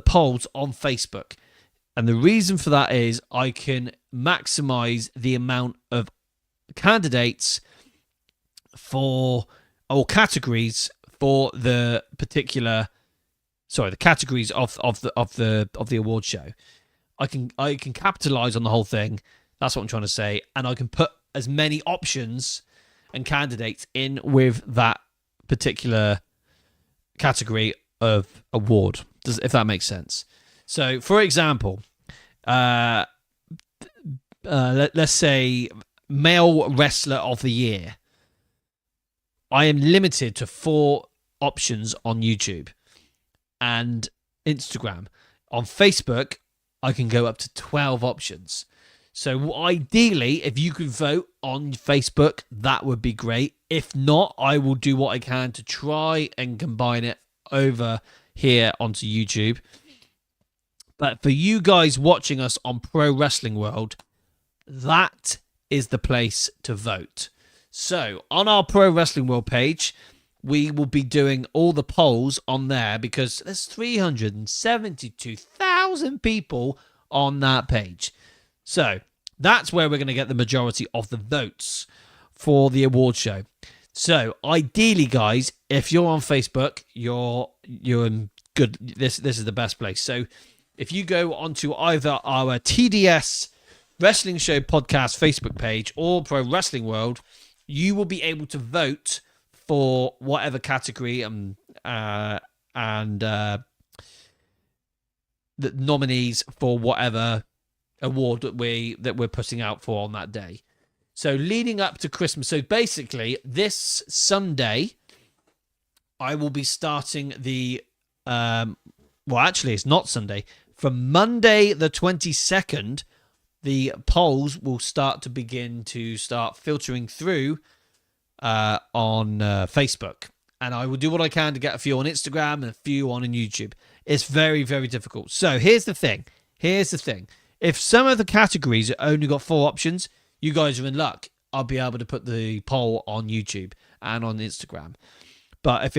polls on Facebook. And the reason for that is I can maximize the amount of candidates or categories for the particular, the categories of the award show. I can capitalize on the whole thing. That's what I'm trying to say. And I can put as many options and candidates in with that particular category of award, if that makes sense. So, for example, let's say Male Wrestler of the Year. I am limited to 4 options on YouTube and Instagram. On Facebook, I can go up to 12 options. So ideally, if you could vote on Facebook, that would be great. If not, I will do what I can to try and combine it over here onto YouTube. But for you guys watching us on Pro Wrestling World, that is the place to vote. So on our Pro Wrestling World page, we will be doing all the polls on there because there's 372,000 people on that page. So that's where we're going to get the majority of the votes for the award show. So ideally, guys, if you're on Facebook, you're good. This is the best place. So if you go onto either our TDS Wrestling Show podcast Facebook page or Pro Wrestling World, you will be able to vote for whatever category and the nominees for whatever award that we're putting out for on that day. So leading up to Christmas. So basically, this Sunday, I will be starting the well, actually, it's not Sunday. From Monday the 22nd, the polls will start filtering through on Facebook. And I will do what I can to get a few on Instagram and a few on YouTube. It's very, very difficult. So here's the thing. If some of the categories only got 4 options, you guys are in luck. I'll be able to put the poll on YouTube and on Instagram. But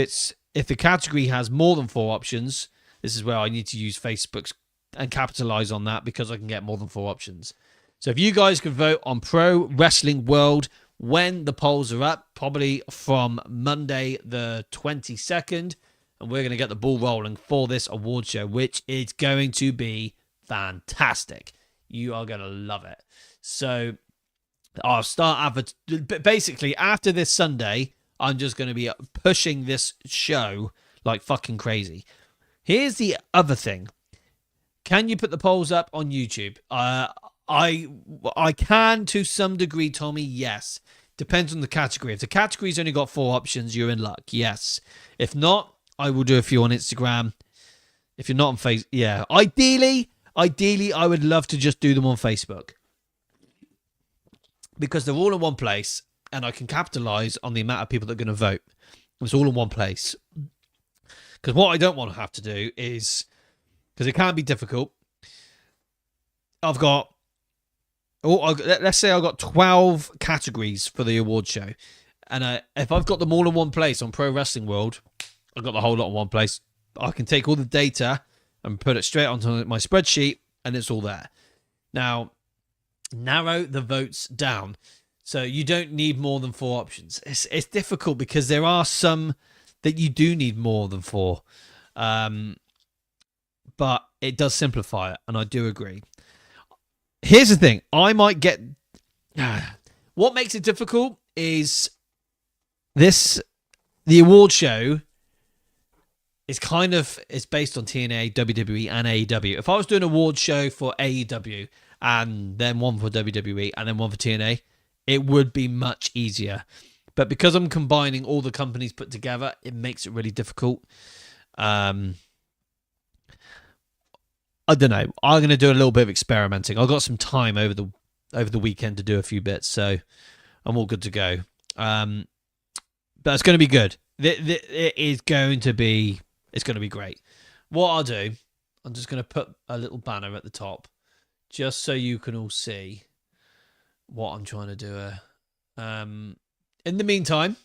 if the category has more than 4 options, this is where I need to use Facebook and capitalize on that because I can get more than 4 options. So if you guys can vote on Pro Wrestling World when the polls are up, probably from Monday the 22nd, and we're going to get the ball rolling for this award show, which is going to be fantastic. You are going to love it. So I'll start basically after this Sunday, I'm just going to be pushing this show like fucking crazy. Here's the other thing. Can you put the polls up on YouTube? I can to some degree, Tommy, yes. Depends on the category. If the category's only got 4 options, you're in luck, yes. If not, I will do a few on Instagram. If you're not on Facebook, yeah. Ideally, I would love to just do them on Facebook. Because they're all in one place, and I can capitalize on the amount of people that are going to vote. It's all in one place. Because what I don't want to have to do is, because it can be difficult, let's say I've got 12 categories for the award show. And if I've got them all in one place on Pro Wrestling World, I've got the whole lot in one place. I can take all the data and put it straight onto my spreadsheet, and it's all there. Now, narrow the votes down. So you don't need more than 4 options. It's difficult because there are some that you do need more than 4. But it does simplify it, and I do agree. Here's the thing. I might get... What makes it difficult is the award show is based on TNA, WWE, and AEW. If I was doing an award show for AEW and then one for WWE and then one for TNA, it would be much easier. But because I'm combining all the companies put together, it makes it really difficult. I don't know. I'm going to do a little bit of experimenting. I've got some time over the weekend to do a few bits, so I'm all good to go. But it's going to be good. It is going to be. It's going to be great. What I'll do, I'm just going to put a little banner at the top, just so you can all see what I'm trying to do. In the meantime,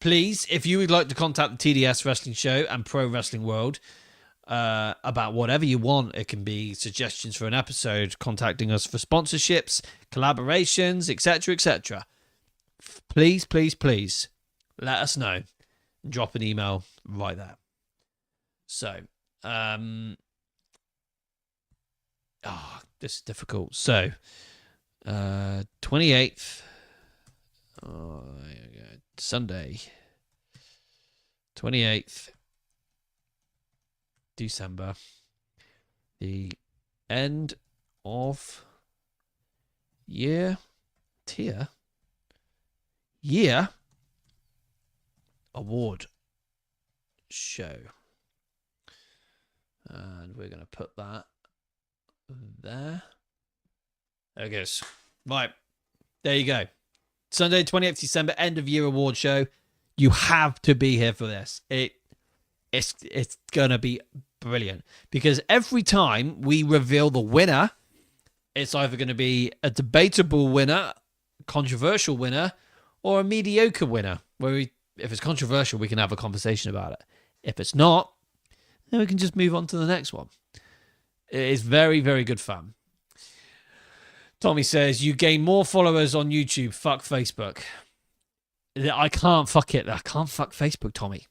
please, if you would like to contact the TDS Wrestling Show and Pro Wrestling World about whatever you want, it can be suggestions for an episode, contacting us for sponsorships, collaborations, etc., etc. Please, please, please let us know. Drop an email right there. So, this is difficult. So, 28th, Sunday, 28th December, the end of year award show. And we're going to put that there. There it goes. Right. There you go. Sunday, 28th December, end of year award show. You have to be here for this. It's going to be brilliant. Because every time we reveal the winner, it's either going to be a debatable winner, controversial winner, or a mediocre winner. If it's controversial, we can have a conversation about it. If it's not, then we can just move on to the next one. It is very, very good fun. Tommy says, you gain more followers on YouTube. Fuck Facebook. I can't fuck it. I can't fuck Facebook, Tommy.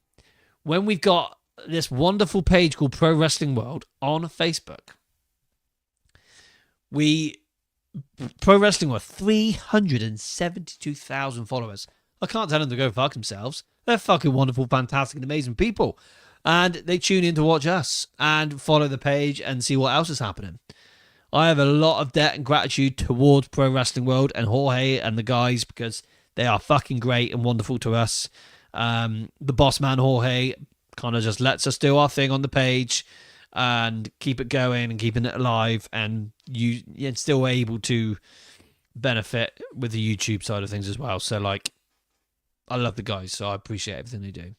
When we've got this wonderful page called Pro Wrestling World on Facebook. Pro Wrestling World, 372,000 followers. I can't tell them to go fuck themselves. They're fucking wonderful, fantastic, and amazing people. And they tune in to watch us and follow the page and see what else is happening. I have a lot of debt and gratitude towards Pro Wrestling World and Jorge and the guys because they are fucking great and wonderful to us. The boss man, Jorge, kind of just lets us do our thing on the page and keep it going and keeping it alive. And you're still able to benefit with the YouTube side of things as well. So, like, I love the guys, so I appreciate everything they do.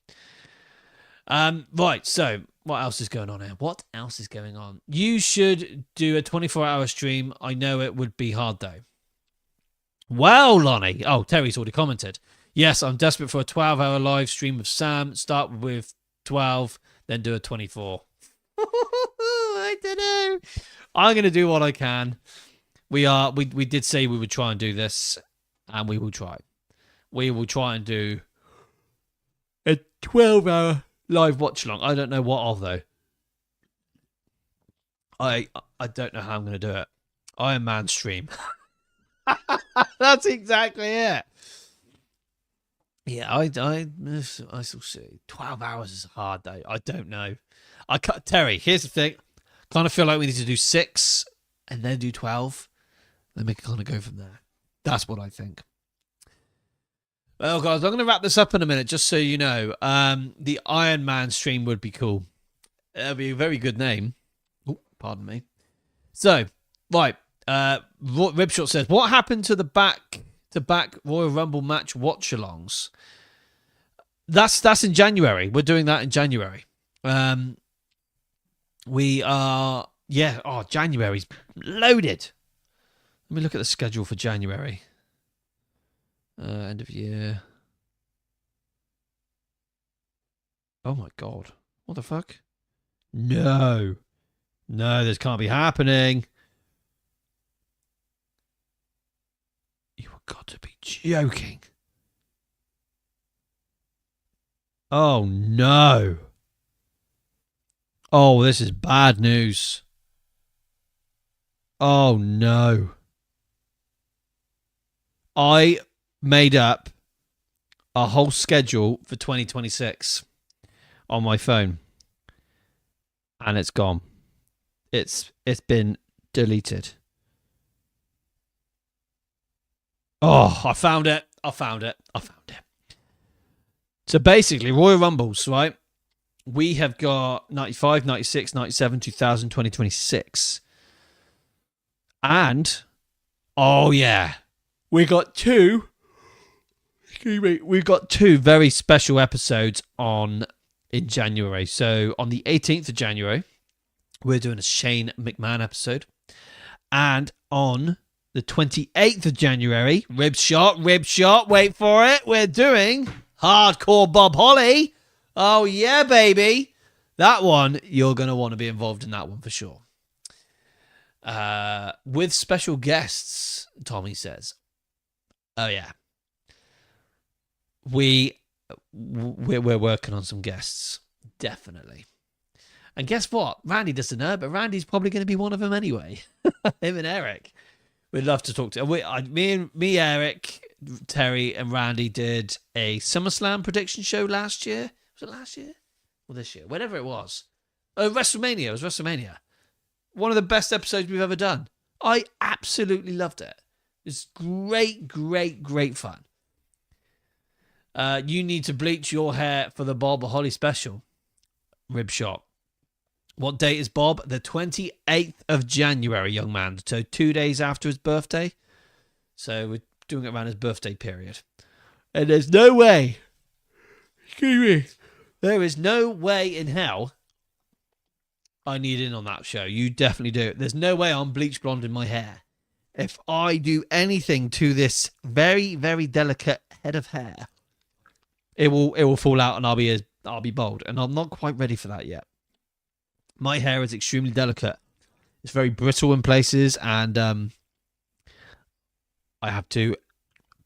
Right, so what else is going on here? What else is going on? You should do a 24-hour stream. I know it would be hard, though. Well, Lonnie. Oh, Terry's already commented. Yes, I'm desperate for a 12-hour live stream of Sam. Start with 12, then do a 24. I don't know. I'm going to do what I can. We did say we would try and do this, and we will try. We will try and do a 12-hour live watch along. I don't know what of though. I don't know how I'm going to do it. Iron Man stream. That's exactly it. Yeah, I shall see. 12 hours is hard though. I don't know. Terry, here's the thing. Kind of feel like we need to do 6 and then do 12. Then we can kind of go from there. That's what I think. Well, guys, I'm going to wrap this up in a minute, just so you know. The Iron Man stream would be cool. It'll be a very good name. Oh, pardon me. So, right. Ribshot says, what happened to the back-to-back Royal Rumble match watch-alongs? That's in January. We're doing that in January. We are... Yeah, January's loaded. Let me look at the schedule for January. End of year. Oh my god. What the fuck? No, this can't be happening. You have got to be joking. Oh no. Oh, this is bad news. Oh no. I made up a whole schedule for 2026 on my phone, and it's gone. It's been deleted. Oh, I found it. So basically, Royal Rumbles, right? We have got 95, 96, 97, 2000, 2026. And, oh yeah, we got two very special episodes in January. So on the 18th of January, we're doing a Shane McMahon episode. And on the 28th of January, rib shot, wait for it, we're doing Hardcore Bob Holly. Oh yeah, baby. That one, you're going to want to be involved in that one for sure. With special guests, Tommy says. Oh yeah. We're working on some guests, definitely. And guess what? Randy doesn't know, but Randy's probably going to be one of them anyway. Him and Eric. We'd love to talk to. Me, Eric, Terry, and Randy did a SummerSlam prediction show last year. Was it last year or this year? Whatever it was. Oh, WrestleMania. It was WrestleMania. One of the best episodes we've ever done. I absolutely loved it. It's great fun. You need to bleach your hair for the Bob Holly special. Rib shot. What date is Bob? The 28th of January, young man. So 2 days after his birthday. So we're doing it around his birthday period. And there's no way. Excuse me. There is no way in hell I need in on that show. You definitely do. There's no way I'm bleach blonde in my hair. If I do anything to this very, very delicate head of hair, it will fall out and I'll be bald. And I'm not quite ready for that yet. My hair is extremely delicate. It's very brittle in places, and I have to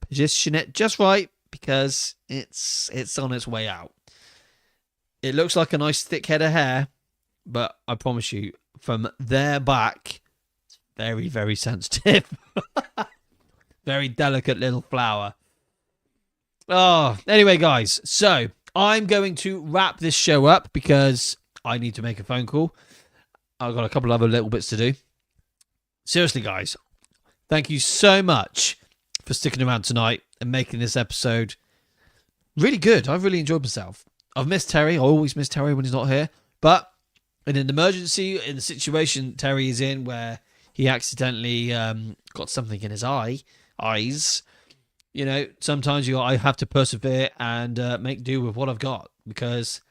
position it just right because it's on its way out. It looks like a nice thick head of hair, but I promise you, from their back, it's very, very sensitive. Very delicate little flower. Oh, anyway, guys. So, I'm going to wrap this show up because I need to make a phone call. I've got a couple other little bits to do. Seriously, guys, thank you so much for sticking around tonight and making this episode really good. I've really enjoyed myself. I've missed Terry. I always miss Terry when he's not here. But in an emergency, in the situation Terry is in where he accidentally got something in his eyes, you know, sometimes I have to persevere and make do with what I've got, because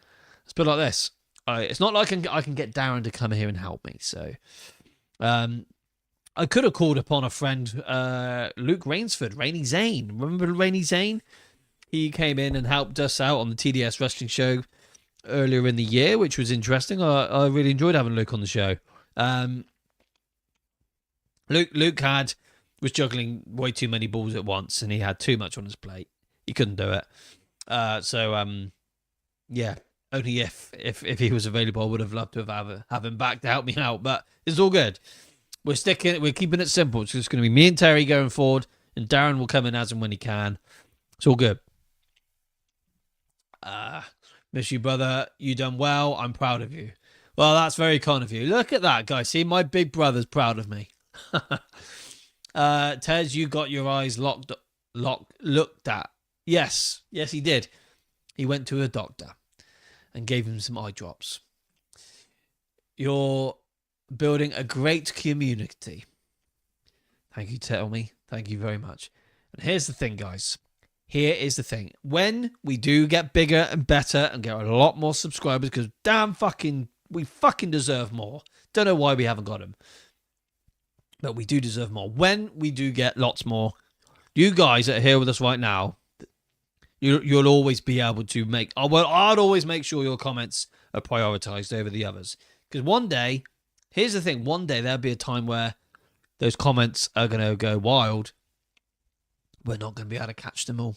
it's a bit like this. It's not like I can get Darren to come here and help me. So I could have called upon a friend, Luke Rainsford, Rainy Zane. Remember Rainy Zane? He came in and helped us out on the TDS wrestling show earlier in the year, which was interesting. I really enjoyed having Luke on the show. Luke was juggling way too many balls at once, and he had too much on his plate. He couldn't do it. Yeah, only if he was available, I would have loved to have him back to help me out. But it's all good. We're keeping it simple. It's just going to be me and Terry going forward, and Darren will come in as and when he can. It's all good. Miss you, brother. You done well. I'm proud of you. Well, that's very kind of you. Look at that, guys. See, my big brother's proud of me. Tez, you got your eyes looked at. Yes, he did. He went to a doctor and gave him some eye drops. You're building a great community. Thank you, Tell-Me. Thank you very much. And here's the thing, guys. Here is the thing. When we do get bigger and better and get a lot more subscribers, because we fucking deserve more. Don't know why we haven't got them. But we do deserve more. When we do get lots more, you guys that are here with us right now, you'll always be able to make... I'd always make sure your comments are prioritized over the others. Because one day, here's the thing. One day there'll be a time where those comments are going to go wild. We're not going to be able to catch them all.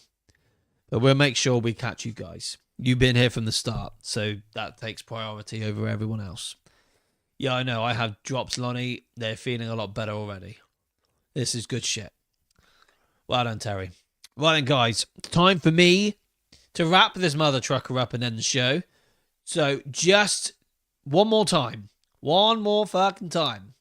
But we'll make sure we catch you guys. You've been here from the start, so that takes priority over everyone else. Yeah, I know. I have drops, Lonnie. They're feeling a lot better already. This is good shit. Well done, Terry. Right then, guys. Time for me to wrap this mother trucker up and end the show. So, just one more time. One more fucking time.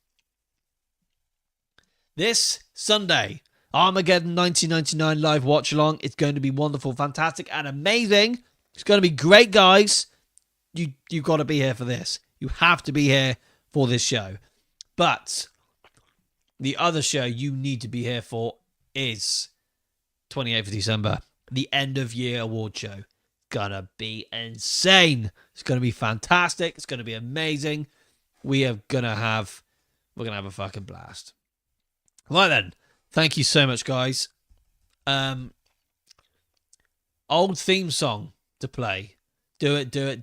This Sunday, Armageddon 1999 live watch along. It's going to be wonderful, fantastic, and amazing. It's going to be great, guys. You've got to be here for this. You have to be here for this show. But the other show you need to be here for is 28th of December, the end of year award show. Gonna be insane. It's gonna be fantastic. It's gonna be amazing. We're gonna have a fucking blast. Right then. Thank you so much, guys. Old theme song to play. Do it. Theme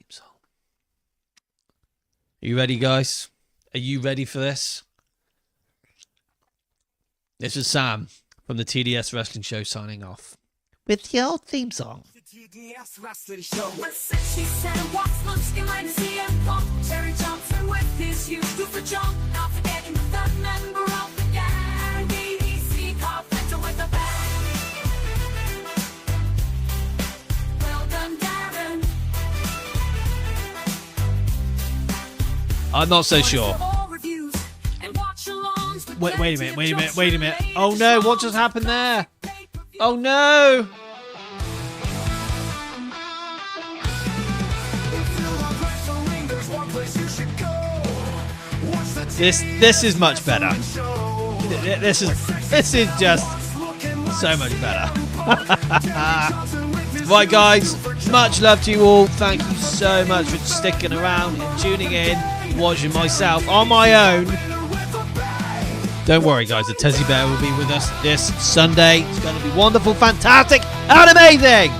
song. Are you ready, guys? Are you ready for this? This is Sam from the TDS Wrestling Show signing off with your theme song. The TDS Wrestling Show. With 67 watts, looking like CM Punk. Terry Johnson with his huge super jump. Not forgetting the third member of the gang. BBC Carpenter with the band. Well done, Darren. I'm not so sure. Wait a minute. Oh no, what just happened there? Oh no! This is much better. This is just so much better. Right, guys, much love to you all. Thank you so much for sticking around and tuning in, watching myself on my own. Don't worry, guys, the Tezzy Bear will be with us this Sunday. It's going to be wonderful, fantastic, and amazing.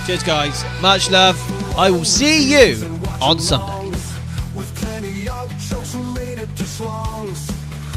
Cheers, guys. Much love. I will see you on Sunday.